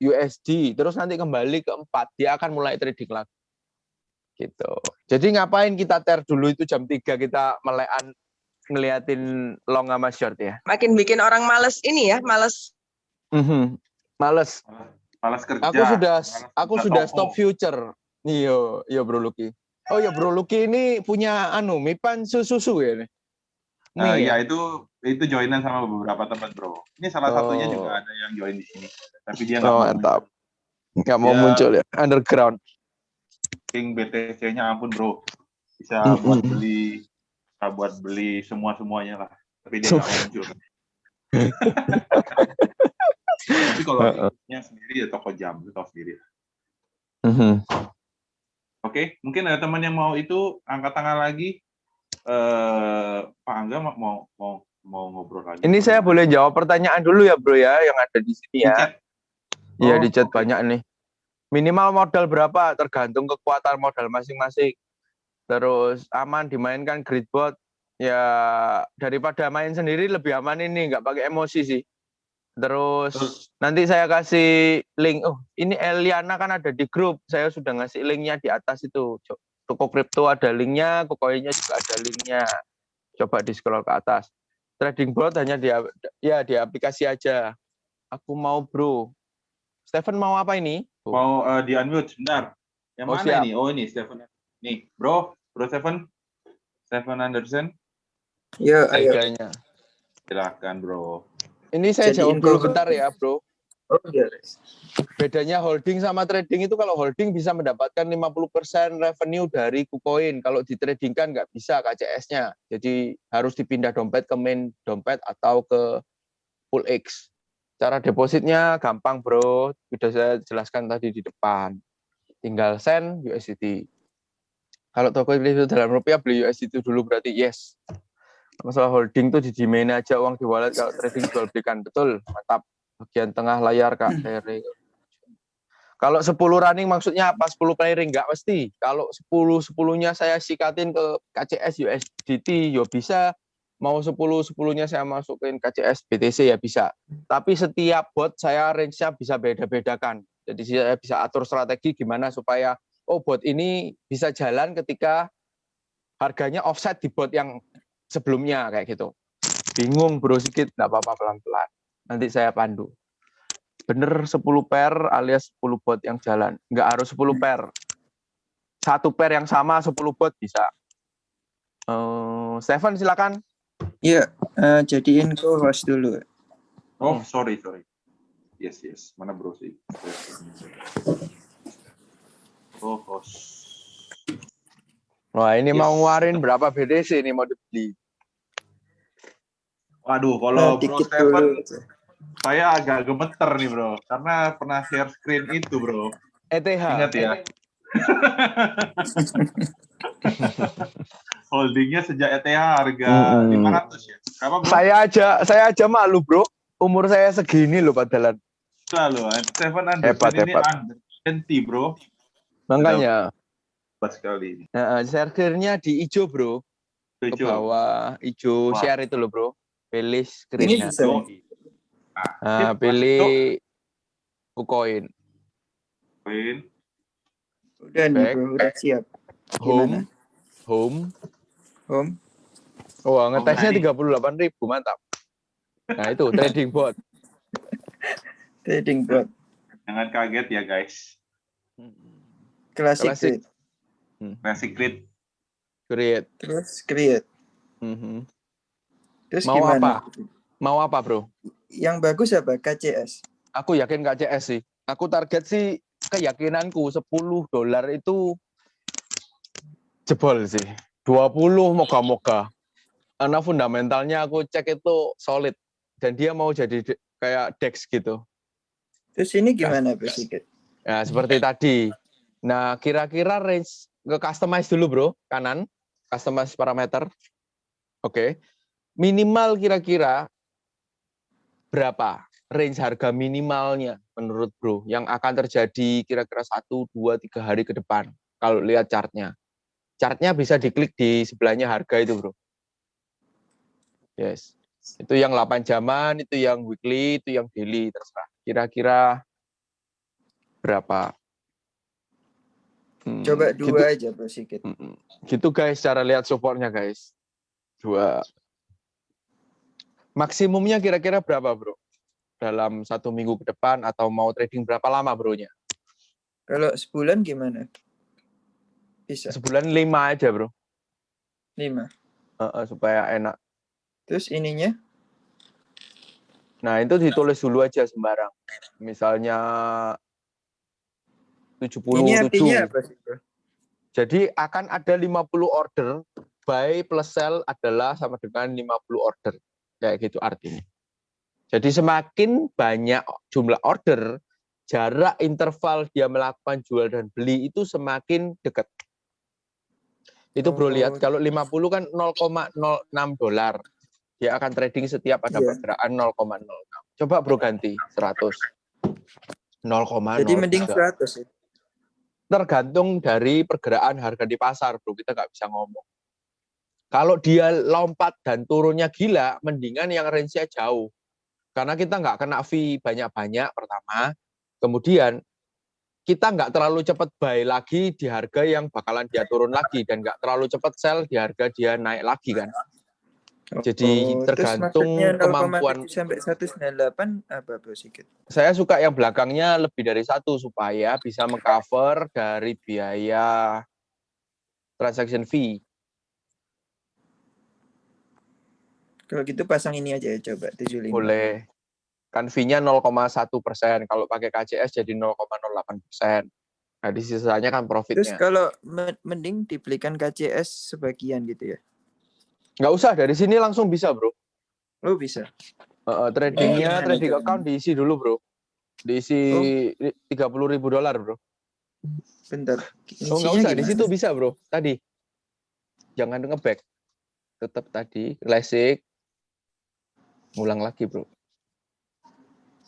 USD, terus nanti kembali ke 4, dia akan mulai trading lagi. Gitu. Jadi ngapain kita Ter dulu itu jam 3 kita melekan ngeliatin long sama short ya? Makin bikin orang males ini ya, males. Males kerja. Aku sudah stop future. Iya Bro Lucky. Oh ya Bro Lucky ini punya Mipan susu ya nih. Iya itu joinan sama beberapa teman Bro. Ini salah satunya juga ada yang join di sini. Tapi dia nggak mau muncul ya, underground. King BTC-nya ampun Bro. Bisa buat beli semua-semuanya lah. Tapi dia nggak mau muncul. Tapi kalau linknya sendiri ya toko jam itu tahu sendiri. Oke, mungkin ada teman yang mau itu angkat tangan lagi. Pak Angga mau ngobrol lagi. Ini saya boleh jawab pertanyaan dulu ya Bro ya yang ada di sini ya. Iya di chat banyak nih. Minimal modal berapa tergantung kekuatan modal masing-masing. Terus aman dimainkan gridbot ya, daripada main sendiri lebih aman ini, nggak pakai emosi sih. Terus nanti saya kasih link. Ini Eliana kan ada di grup. Saya sudah ngasih linknya di atas itu. Toko kripto ada linknya, Kucoinnya juga ada linknya. Coba di scroll ke atas. trading bot hanya di aplikasi aja. Aku mau bro. Stephen mau apa ini? Mau di unmute sebentar. Yang Oh, mana siap. ini? Oh ini Stephen. Nih, bro Stephen Anderson. Yo, ayo. Harganya. Silakan bro. Ini saya Jadiin jawab dulu kok. bentar ya bro. Oh iya. Bedanya holding sama trading itu kalau holding bisa mendapatkan 50% revenue dari KuCoin. Kalau ditradingkan nggak bisa KCS-nya. Jadi harus dipindah dompet ke main dompet atau ke Pool X. Cara depositnya gampang bro. Sudah saya jelaskan tadi di depan. Tinggal send USDT. Kalau toko itu dalam rupiah beli USDT dulu berarti yes. Masalah holding tuh di Gmail aja uang di wallet, kalau trading jual belikan. Betul, mantap. Bagian tengah layar Kak. Kalau 10 running maksudnya apa? 10 clearing nggak mesti. Kalau 10-10-nya saya sikatin ke KCS USDT ya bisa. Mau 10-10-nya saya masukin KCS BTC ya bisa. Tapi setiap bot saya range-nya bisa beda-bedakan. Jadi saya bisa atur strategi gimana supaya bot ini bisa jalan ketika harganya offset di bot yang sebelumnya kayak gitu. Bingung bro sedikit, nggak apa-apa pelan-pelan. Nanti saya pandu. Bener 10 pair alias 10 bot yang jalan. Nggak harus 10 pair. Satu pair yang sama 10 bot bisa. Stephen silakan. Iya, jadiin co-host dulu. Oh, sorry. Yes. Mana bro sih? Oh, host. Wah ini Yes. mau ngeluarin berapa BTC ini mau dibeli? Waduh, kalau bro Dikit Stephen, dulu. saya agak gemeter nih bro, karena pernah share screen itu bro. ETH. Ingat ya? Holdingnya sejak ETH harga 500 ya. Apa bro? Saya aja malu bro. Umur saya segini loh padahal. Lalu, Stephen Anderson ini under 20 bro. Makanya. Pas sekali. Nah, share-nya di hijau bro. Ke bawah hijau share itu loh bro. Pilih screen-nya. Ini bisa. Nah, pilih KuCoin. Udah nih bro, udah siap. Gimana? Home. Home. Ngetesnya 38.000 mantap. Nah itu trading bot. Trading bot. Jangan kaget ya guys. Classic. Classic Create. Terus create. Terus Mau gimana? Mau apa bro? Yang bagus apa? KCS. Aku yakin KCS sih. Aku target sih keyakinanku $10 itu jebol sih. 20 moga-moga. Karena fundamentalnya aku cek itu solid. Dan dia mau jadi kayak DEX gitu. Terus ini gimana Pak Sigit? Ya seperti tadi. Nah kira-kira range ke customize dulu bro. Kanan. Customize parameter. Oke. Minimal kira-kira berapa range harga minimalnya menurut bro yang akan terjadi kira-kira 1, 2, 3 hari ke depan kalau lihat chartnya bisa diklik di sebelahnya harga itu bro. Yes, itu yang 8 jaman, itu yang weekly, itu yang daily, terserah kira-kira berapa. Coba 2 gitu, aja Pak Sigit. gitu guys cara lihat supportnya guys. 2 maksimumnya kira-kira berapa bro? Dalam 1 minggu ke depan atau mau trading berapa lama bro-nya? Kalau sebulan gimana? Bisa. Sebulan 5 aja bro. 5. Supaya enak. Terus ininya? Nah itu ditulis dulu aja sembarang. Misalnya 77. Ini artinya apa sih bro? Jadi akan ada 50 order. Buy plus sell adalah sama dengan 50 order. Kayak gitu artinya. Jadi semakin banyak jumlah order, jarak interval dia melakukan jual dan beli itu semakin dekat. Itu bro lihat, kalau 50 kan $0,06. Dia akan trading setiap ada pergerakan 0,06. Coba bro ganti 100. 0,03. Jadi mending 100 ya? Tergantung dari pergerakan harga di pasar bro, kita nggak bisa ngomong. Kalau dia lompat dan turunnya gila, mendingan yang range-nya jauh. Karena kita nggak kena fee banyak-banyak pertama, kemudian kita nggak terlalu cepat buy lagi di harga yang bakalan dia turun lagi, dan nggak terlalu cepat sell di harga dia naik lagi kan. Jadi Terus tergantung maksudnya kemampuan. 0,7 sampai 198 apa Bro Sigit? Saya suka yang belakangnya lebih dari 1 supaya bisa mengcover dari biaya transaction fee. Kalau gitu pasang ini aja ya, coba 75. Boleh. Kan fee-nya 0,1%. Kalau pakai KCS jadi 0,08%. Nah, di sisanya kan Terus profitnya. kalau mending dibelikan KCS sebagian gitu ya? Nggak usah, dari sini langsung bisa, bro. Oh bisa. Tradingnya, Gimana trading caranya? account diisi dulu, bro. Diisi Oh. $30.000, bro. Bentar. Oh, nggak Isinya usah, di gimana? situ bisa, bro. Tadi. Jangan nge-back. Tetap tadi, classic. Ngulang lagi, bro.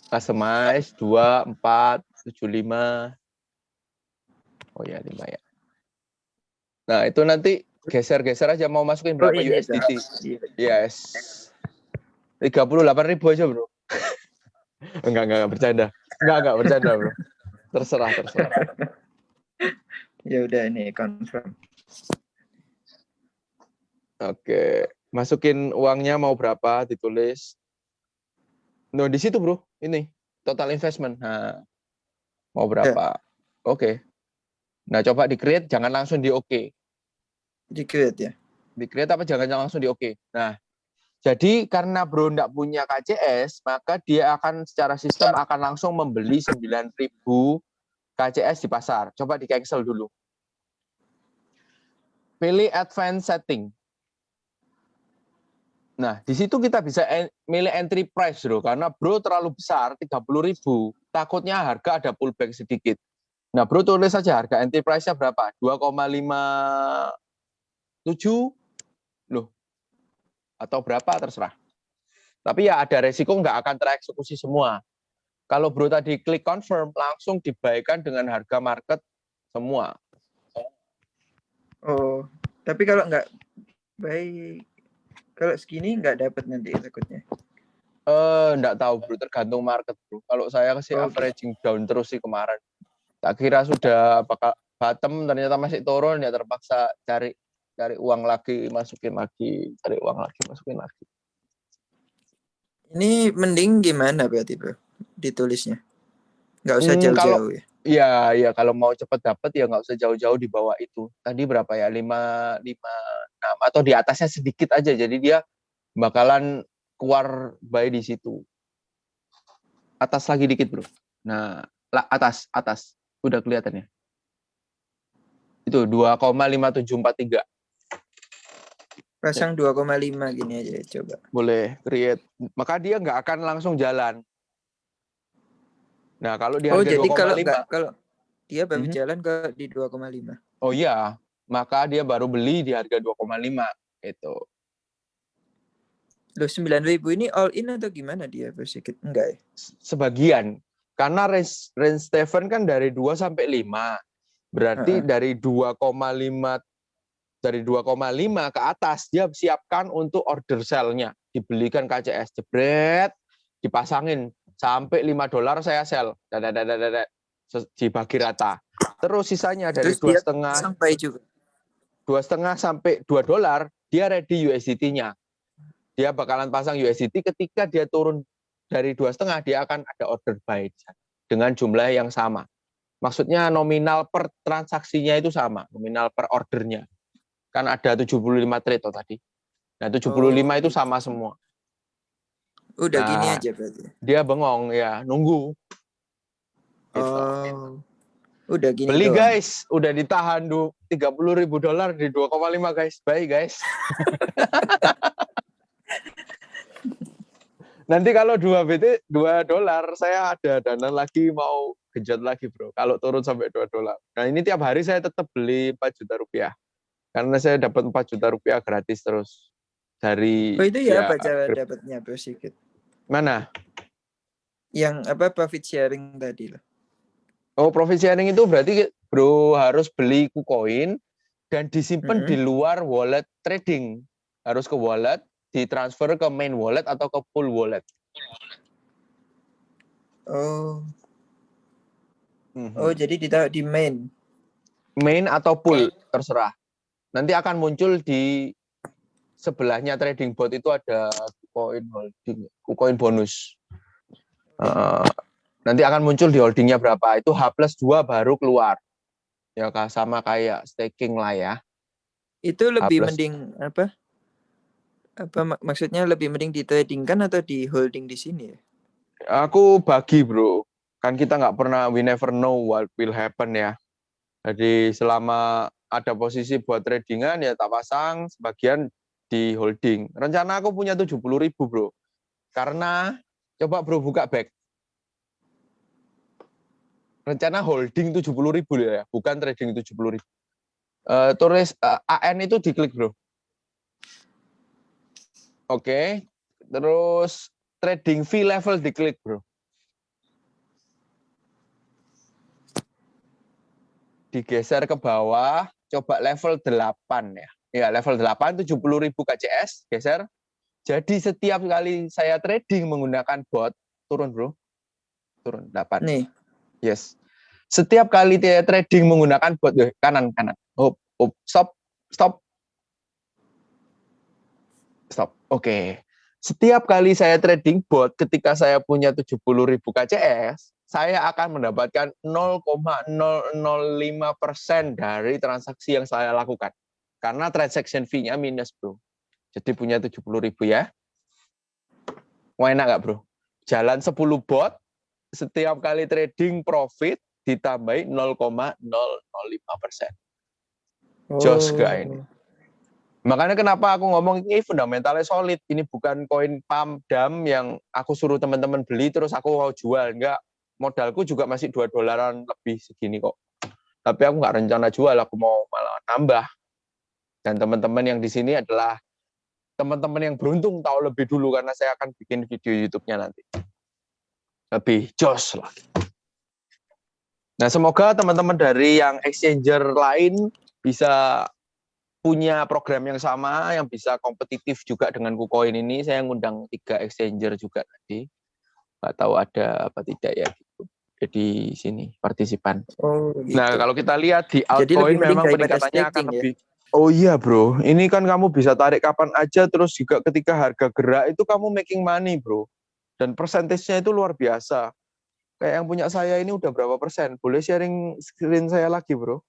Customize, 2, 4, 7, 5. Oh ya, 5 ya. Nah, itu nanti geser-geser aja mau masukin berapa ini USDT. Iya. Yes. 38.000 aja, bro. Enggak bercanda. Enggak bercanda, bro. Terserah. Ya udah ini confirm. Oke. Masukin uangnya mau berapa, ditulis. Nah, di situ, bro. Ini. Total investment. Nah, mau berapa. Oke. Nah, coba di-create, jangan langsung di-oke. Di-create ya? Di-create apa jangan langsung di-oke. Nah, jadi karena bro nggak punya KCS, maka dia akan secara sistem akan langsung membeli 9.000 KCS di pasar. Coba di-cancel dulu. Pilih advance setting. Nah, di situ kita bisa milih entry price, bro. Karena bro terlalu besar, 30.000. Takutnya harga ada pullback sedikit. Nah, bro tulis saja harga entry price-nya berapa? 2,57 loh. Atau berapa, terserah. Tapi ya ada resiko nggak akan tereksekusi semua. Kalau bro tadi klik confirm, langsung dibaikan dengan harga market semua. Oh, tapi kalau nggak baik, kalau segini nggak dapat nanti takutnya. Nggak tahu bro, tergantung market bro. Kalau saya sih averaging down terus sih kemarin. Tak kira sudah bakal bottom, ternyata masih turun, ya terpaksa cari uang lagi, masukin lagi, cari uang lagi, masukin lagi. Ini mending gimana berarti bro? Ditulisnya nggak usah jauh-jauh ya? Ya kalau mau cepat dapat ya nggak usah jauh-jauh di bawah itu. Tadi berapa ya? 5, 6 atau di atasnya sedikit aja. Jadi dia bakalan keluar buy di situ. Atas lagi dikit, bro. Nah, atas. Udah kelihatan ya. Itu 2,5743. Pasang 2,5 gini aja coba. Boleh create. Maka dia nggak akan langsung jalan. Nah, kalau di harga 2,5. Jadi kalau dia baru jalan ke di 2,5. Oh iya, maka dia baru beli di harga 2,5 itu. Loh 9.000 ini all in atau gimana dia sedikit? Enggak ya? Sebagian. Karena range Stephen kan dari 2 sampai 5. Berarti dari 2,5 ke atas dia siapkan untuk order sell-nya. Dibelikan KCS, jebret, dipasangin sampai $5 saya sell. Dibagi rata. Terus sisanya dari 2,5 sampai juga 2,5 sampai $2 dia ready USDT-nya. Dia bakalan pasang USDT ketika dia turun dari 2,5 dia akan ada order buy dengan jumlah yang sama. Maksudnya nominal per transaksinya itu sama, nominal per ordernya. Kan ada 75 trade tadi. Nah, 75 itu sama semua. Udah gini aja berarti. Dia bengong ya, nunggu. Gitu. Udah gini beli doang. Guys, udah ditahan $30.000 di 2,5 guys. Bye guys. Nanti kalau $2 saya ada dana lagi mau genjot lagi bro. Kalau turun sampai $2. Nah ini tiap hari saya tetap beli 4 juta rupiah. Karena saya dapat 4 juta rupiah gratis terus. Dari itu ya apa cara dapatnya bro sedikit? Mana? Yang profit sharing tadi loh. Oh, profit sharing itu berarti bro harus beli KuCoin dan disimpan di luar wallet trading. Harus ke wallet, ditransfer ke main wallet atau ke pool wallet. Jadi ditaruh di main. Main atau pool, terserah. Nanti akan muncul di sebelahnya trading bot itu ada KuCoin holding, KuCoin bonus. Nanti akan muncul di holdingnya berapa, itu H+2 baru keluar. Ya sama kayak staking lah ya. Itu lebih H+. mending apa maksudnya lebih mending di trading kan atau di holding di sini ya? Aku bagi bro, kan kita nggak pernah, we never know what will happen ya. Jadi selama ada posisi buat tradingan ya tak pasang, sebagian di holding. Rencana aku punya 70.000 bro. Karena coba bro buka back. Rencana holding 70.000 ya, bukan trading 70.000. Tulis AN itu diklik bro. Oke. Terus trading fee level diklik bro. Digeser ke bawah, coba level 8 ya. Ya, level 8 70.000 KCS, geser. Jadi setiap kali saya trading menggunakan bot, turun bro. Turun 8. Nih. Yes. Setiap kali saya trading menggunakan bot, kanan. Stop. Oke. Setiap kali saya trading bot ketika saya punya 70.000 KCS, saya akan mendapatkan 0,005% dari transaksi yang saya lakukan. Karena transaction fee-nya minus, bro. Jadi punya 70.000 ya. Wah, enak nggak, bro? Jalan 10 bot, setiap kali trading profit ditambahi 0,005%. Jos gak ini? Makanya kenapa aku ngomong ini fundamentalnya solid. Ini bukan koin pump dam yang aku suruh teman-teman beli terus aku mau jual. Enggak. Modalku juga masih $2 lebih segini kok. Tapi aku nggak rencana jual, aku mau malah nambah. Dan teman-teman yang di sini adalah teman-teman yang beruntung tahu lebih dulu karena saya akan bikin video YouTube-nya nanti. Lebih jos lah. Nah, semoga teman-teman dari yang exchanger lain bisa punya program yang sama, yang bisa kompetitif juga dengan KuCoin ini. Saya ngundang 3 exchanger juga tadi. Nggak tahu ada apa tidak ya. Gitu. Jadi sini, partisipan. Oh, gitu. Nah, kalau kita lihat di altcoin memang peningkatannya akan lebih. Oh iya bro, ini kan kamu bisa tarik kapan aja, terus juga ketika harga gerak itu kamu making money bro. Dan persentasenya itu luar biasa. Kayak yang punya saya ini udah berapa persen? Boleh sharing screen saya lagi bro?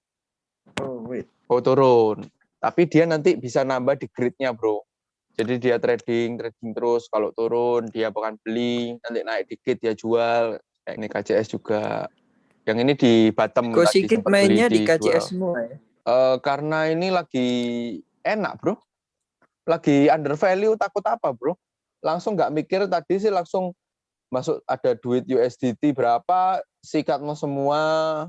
Oh, wait. Oh turun. Tapi dia nanti bisa nambah di gridnya bro. Jadi dia trading terus. Kalau turun dia bahkan beli, nanti naik dikit dia jual. Kayak ini KCS juga. Yang ini di bottom Kok tadi sedikit sempat mainnya beli di KCS semua ya? Karena ini lagi enak bro. Lagi under value takut apa bro? Langsung nggak mikir tadi sih langsung masuk ada duit USDT berapa, sikat mau semua.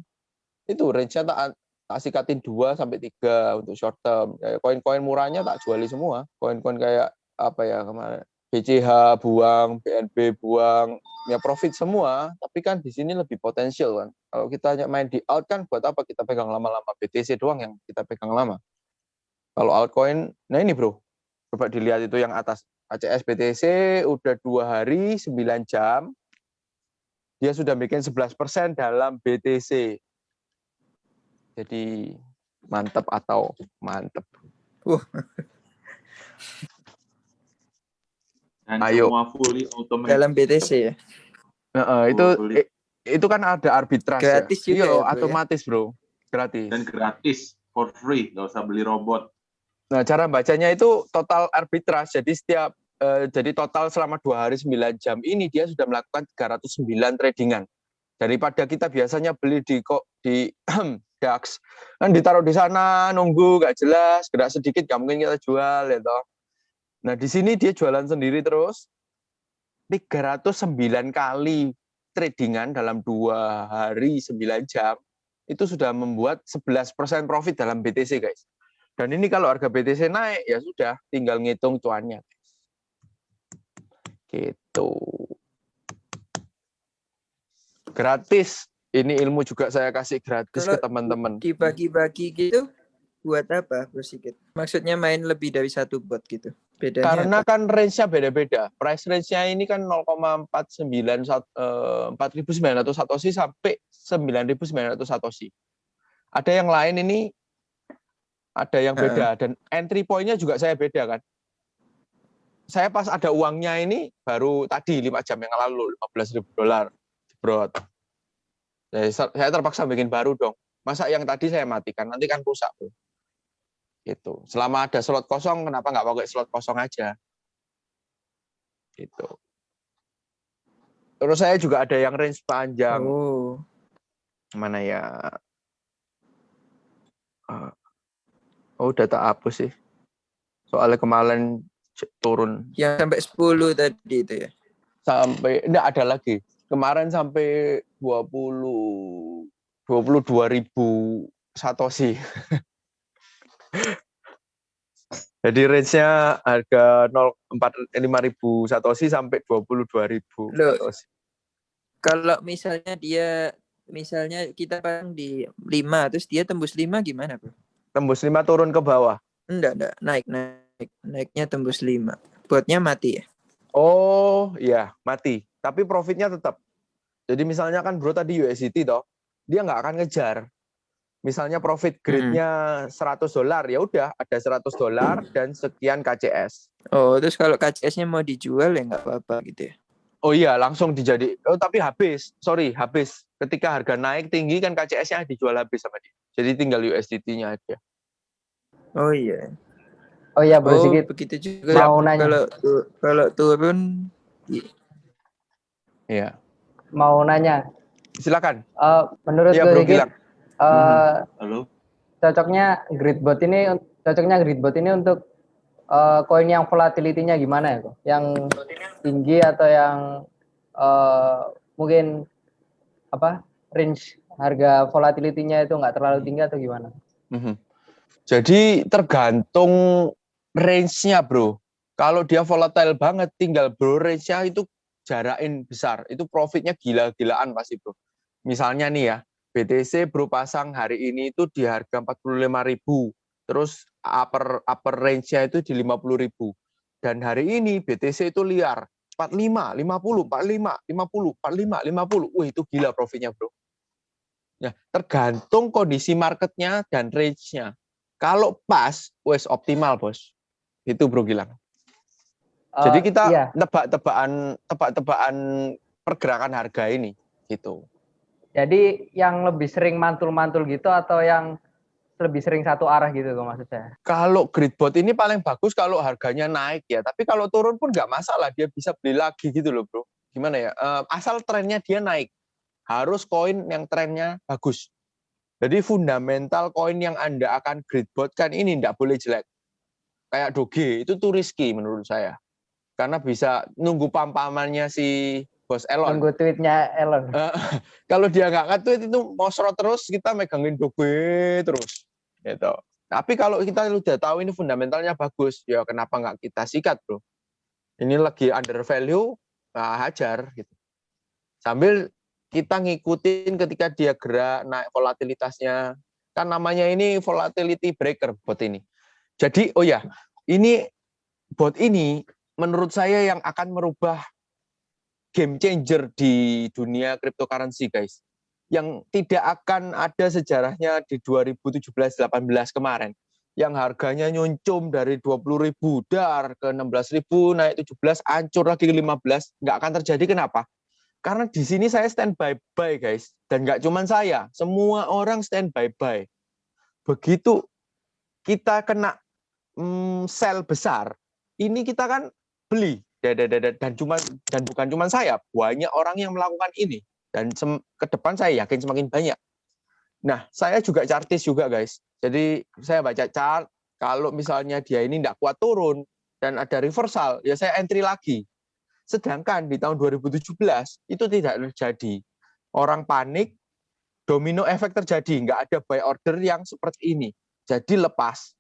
Itu range-nya tak sikatin 2 sampai 3 untuk short term. Kayak koin-koin murahnya tak juali semua. Koin-koin kayak apa ya kemarin BCH buang, BNB buang, ya profit semua. Tapi kan di sini lebih potensial kan. Kalau kita hanya main di alt kan buat apa kita pegang lama-lama, BTC doang yang kita pegang lama. Kalau altcoin, nah ini bro, coba dilihat itu yang atas. ACS BTC udah 2 hari 9 jam. Dia sudah bikin 11% dalam BTC. Jadi mantep atau mantep. Dan Ayo. semua fully automatic. Dalam BTC ya? Itu kan ada arbitrase gratis ya. juga Iya, ya, bro, otomatis ya? Bro. Gratis. Dan gratis, for free, nggak usah beli robot. Nah, cara bacanya itu total arbitrase. Jadi jadi total selama 2 hari 9 jam ini dia sudah melakukan 309 tradingan. Daripada kita biasanya beli di DAX, kan ditaruh di sana nunggu nggak jelas, gerak sedikit nggak mungkin kita jual ya toh. Nah, di sini dia jualan sendiri terus 309 kali tradingan dalam 2 hari 9 jam itu sudah membuat 11% profit dalam BTC guys. Dan ini kalau harga BTC naik ya sudah tinggal ngitung cuannya. Gitu. Gratis. Ini ilmu juga saya kasih gratis Kalau ke teman-teman. dibagi-bagi gitu buat apa Bro Sigit? Maksudnya main lebih dari satu bot gitu. Bedanya Karena apa? kan range-nya beda-beda. Price range-nya ini kan 4.900 satoshi sampai 9.900 satoshi. Ada yang lain ini ada yang beda dan entry point-nya juga saya beda kan. saya pas ada uangnya ini baru tadi 5 jam yang lalu $15.000 jebrot. Saya terpaksa bikin baru dong. Masa yang tadi saya matikan, nanti kan rusak bro. Gitu. Selama ada slot kosong, kenapa nggak pakai slot kosong aja? Gitu. Terus saya juga ada yang range panjang. Oh. Mana ya? Udah tak hapus sih. Soalnya kemarin turun. Yang sampai 10 tadi itu ya. Sampai, enggak ada lagi. Kemarin sampai 22.000 Satoshi. Jadi range-nya harga 5.000 Satoshi sampai 22.000 Loh, Satoshi. kalau misalnya kita pasang di 5, terus dia tembus 5 gimana, bro? Tembus 5 turun ke bawah. Enggak, naiknya tembus 5. Botnya mati ya? Oh, iya, mati. Tapi profitnya tetap. Jadi misalnya kan bro tadi USDT toh, dia nggak akan ngejar. Misalnya profit grade-nya $100, ya udah ada $100 dan sekian KCS. Oh, terus kalau KCS-nya mau dijual ya nggak apa-apa gitu ya? Oh iya, langsung tapi habis. Ketika harga naik tinggi kan KCS-nya dijual habis sama dia. Jadi tinggal USDT-nya aja. Oh iya. Oh iya Bro Sigit, begitu juga. mau nanya. Kalau turun, Iya. Mau nanya. Silakan. Menurut Iya, Bro Bro Sigit, Gilang. Halo. cocoknya Gridbot ini untuk koin yang volatility-nya gimana ya, kok? Yang tinggi atau yang mungkin range harga volatility-nya itu nggak terlalu tinggi atau gimana? Jadi tergantung range-nya, bro. Kalau dia volatile banget, tinggal bro range-nya itu jarakin besar. Itu profitnya gila-gilaan pasti, bro. Misalnya nih ya, BTC bro pasang hari ini itu di harga 45.000. Terus upper range-nya itu di 50.000. Dan hari ini BTC itu liar. 45, 50, 45, 50, 45, 50. Wih, itu gila profitnya, bro. Ya, tergantung kondisi marketnya dan range-nya. Kalau pas, wes optimal, bos. Itu bro Gilang. Jadi kita tebak-tebakan pergerakan harga ini, gitu. Jadi yang lebih sering mantul-mantul gitu atau yang lebih sering satu arah gitu kok maksud saya? Kalau Gridbot ini paling bagus kalau harganya naik ya. Tapi kalau turun pun nggak masalah, dia bisa beli lagi gitu loh bro. Gimana ya? Asal trennya dia naik. Harus koin yang trennya bagus. Jadi fundamental koin yang Anda akan Gridbot kan ini nggak boleh jelek. Kayak Doge, itu tuh risky menurut saya. Karena bisa nunggu pampamannya si Bos Elon. Nunggu tweetnya Elon. Kalau dia nggak nge-tweet itu mosro terus, kita megangin Doge terus. Gitu. Tapi kalau kita udah tahu ini fundamentalnya bagus, ya kenapa nggak kita sikat, bro? Ini lagi under value, hajar. Gitu. Sambil kita ngikutin ketika dia gerak, naik volatilitasnya. Kan namanya ini volatility breaker bot ini. Jadi, oh ya, ini bot ini menurut saya yang akan merubah game changer di dunia cryptocurrency, guys. Yang tidak akan ada sejarahnya di 2017-18 kemarin. Yang harganya nyuncum dari 20.000 dar ke 16.000, naik 17, hancur lagi ke 15. Nggak akan terjadi, kenapa? Karena di sini saya stand by-buy, guys. Dan nggak cuma saya, semua orang stand by-buy. Begitu kita kena sell besar, ini kita kan beli. Dan bukan cuma saya, banyak orang yang melakukan ini. Dan ke depan saya yakin semakin banyak. Nah, saya juga chartis juga, guys. Jadi saya baca chart, kalau misalnya dia ini tidak kuat turun, dan ada reversal, ya saya entry lagi. Sedangkan di tahun 2017, itu tidak terjadi. Orang panik, domino efek terjadi. Nggak ada buy order yang seperti ini. Jadi lepas,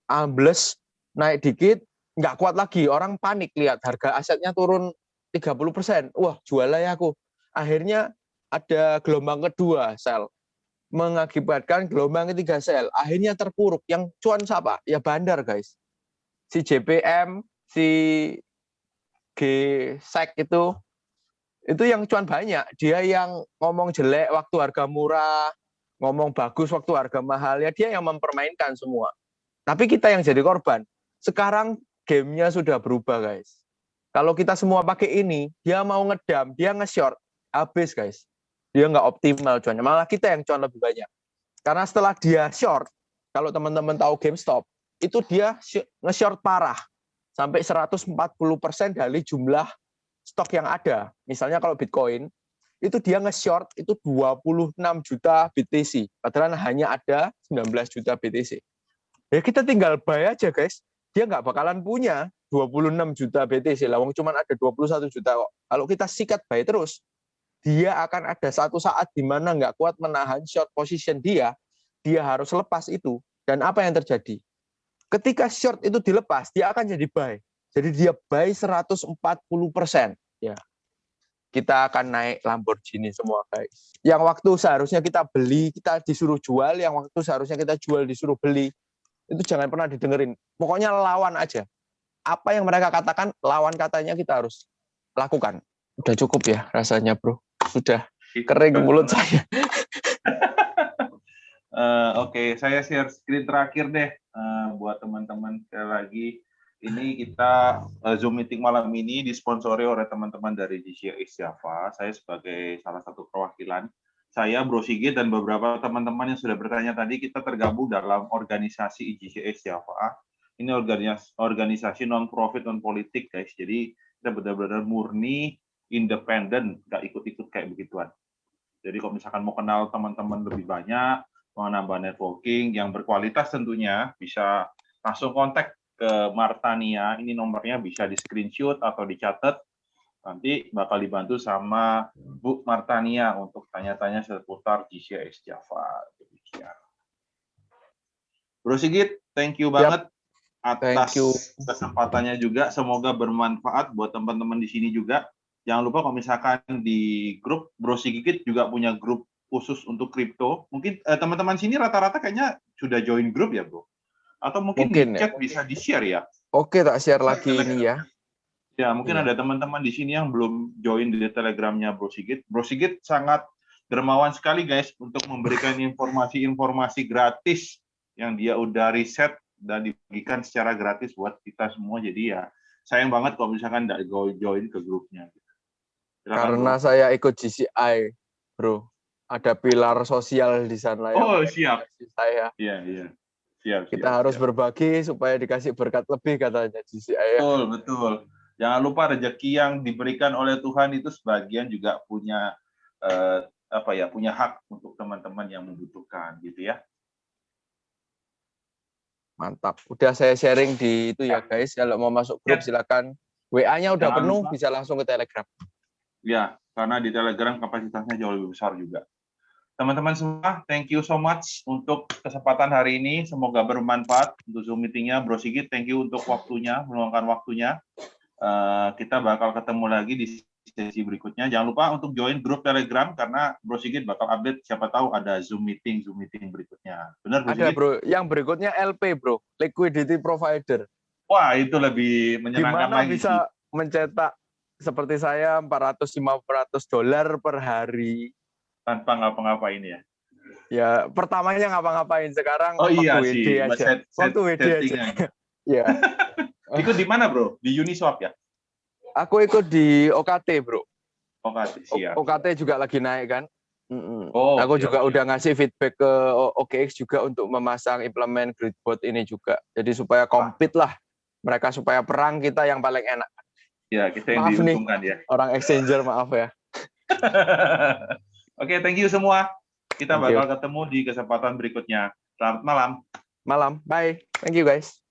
ambles, naik dikit, nggak kuat lagi. Orang panik, lihat harga asetnya turun 30%. Wah, jual lah aku. Akhirnya ada gelombang kedua sell, mengakibatkan gelombang ketiga sell. Akhirnya terpuruk. Yang cuan siapa? Ya bandar, guys. Si JPM, si G-Sec itu yang cuan banyak. Dia yang ngomong jelek waktu harga murah, ngomong bagus waktu harga mahal. Ya dia yang mempermainkan semua. Tapi kita yang jadi korban. Sekarang gamenya sudah berubah, guys. Kalau kita semua pakai ini, dia mau ngedam, dia nge-short, habis, guys. Dia nggak optimal cuannya. Malah kita yang cuan lebih banyak. Karena setelah dia short, kalau teman-teman tahu GameStop, itu dia nge-short parah. Sampai 140% dari jumlah stok yang ada. Misalnya kalau Bitcoin, itu dia nge-short itu 26 juta BTC. Padahal hanya ada 19 juta BTC. Ya kita tinggal buy aja, guys. Dia nggak bakalan punya 26 juta BTC. Lawang cuma ada 21 juta kok. Kalau kita sikat buy terus, dia akan ada satu saat di mana nggak kuat menahan short position dia harus lepas itu. Dan apa yang terjadi? Ketika short itu dilepas, dia akan jadi buy. Jadi dia buy 140%. Ya. Kita akan naik Lamborghini semua, guys. Yang waktu seharusnya kita beli, kita disuruh jual. Yang waktu seharusnya kita jual, disuruh beli. Itu jangan pernah didengerin. Pokoknya lawan aja. Apa yang mereka katakan, lawan katanya kita harus lakukan. Udah cukup ya rasanya, bro. Sudah kering mulut saya. Oke, saya share screen terakhir deh buat teman-teman. Sekali lagi, ini kita Zoom meeting malam ini disponsori oleh teman-teman dari GCI Java. Saya sebagai salah satu perwakilan. Saya, Bro Sigit, dan beberapa teman-teman yang sudah bertanya tadi, kita tergabung dalam organisasi GCI Java. Ini organisasi non-profit, non-politik, guys. Jadi, kita benar-benar murni, independen, nggak ikut-ikut kayak begituan. Jadi, kalau misalkan mau kenal teman-teman lebih banyak, mau nambah networking yang berkualitas tentunya, bisa langsung kontak ke Martania. Ini nomornya bisa di-screenshot atau dicatat. Nanti bakal dibantu sama Bu Martania untuk tanya-tanya seputar GCS Java. Demikian. Bro Sigit, thank you banget atas kesempatannya juga. Semoga bermanfaat buat teman-teman di sini juga. Jangan lupa kalau misalkan di grup, Bro Sigit juga punya grup khusus untuk kripto. Mungkin teman-teman sini rata-rata kayaknya sudah join grup ya, Bro? Atau mungkin di chat bisa di-share ya? Oke, tak share lagi ini ya. Ya, mungkin ada teman-teman di sini yang belum join di Telegramnya Bro Sigit. Bro Sigit sangat dermawan sekali, guys, untuk memberikan informasi-informasi gratis yang dia udah riset dan dibagikan secara gratis buat kita semua. Jadi ya, sayang banget kalau misalkan nggak join ke grupnya. Silakan, karena Bro. saya ikut GCI, Bro. Ada pilar sosial di sana. Oh, siap. Saya. Iya. Siap. Kita harus berbagi supaya dikasih berkat lebih, katanya GCI. Betul. Jangan lupa rezeki yang diberikan oleh Tuhan itu sebagian juga punya punya hak untuk teman-teman yang membutuhkan, gitu ya. Mantap. Udah saya sharing di itu ya, guys. Kalau mau masuk grup silakan. WA-nya udah penuh, bisa langsung ke Telegram. Ya, karena di Telegram kapasitasnya jauh lebih besar juga. Teman-teman semua, thank you so much untuk kesempatan hari ini. Semoga bermanfaat untuk Zoom meeting-nya. Bro Sigit, thank you untuk waktunya, meluangkan waktunya. Kita bakal ketemu lagi di sesi berikutnya. Jangan lupa untuk join grup Telegram, karena Bro Sigit bakal update, siapa tahu ada Zoom meeting berikutnya. Benar, Bro Sigit? Ada, Bro. Yang berikutnya LP, Bro. Liquidity Provider. Wah, itu lebih menyenangkan Gimana lagi. Bisa sih. mencetak seperti saya $400-500 per hari. Tanpa ngapa-ngapain ya? Ya, pertamanya ngapa-ngapain. Sekarang iya waktu sih. WD aja. Waktu WD aja. Ya. Ikut di mana, Bro? Di Uniswap ya? Aku ikut di OKT, Bro. OKT, siap. OKT juga lagi naik kan. siap, Aku juga udah ngasih feedback ke OKX juga untuk memasang implement Gridbot ini juga. Jadi supaya compete lah. Mereka supaya perang, kita yang paling enak. Ya, kita yang Maaf diuntungkan nih, ya. Orang exchanger, maaf ya. Oke, thank you semua. Kita bakal ketemu di kesempatan berikutnya. Selamat malam. Malam. Bye. Thank you, guys.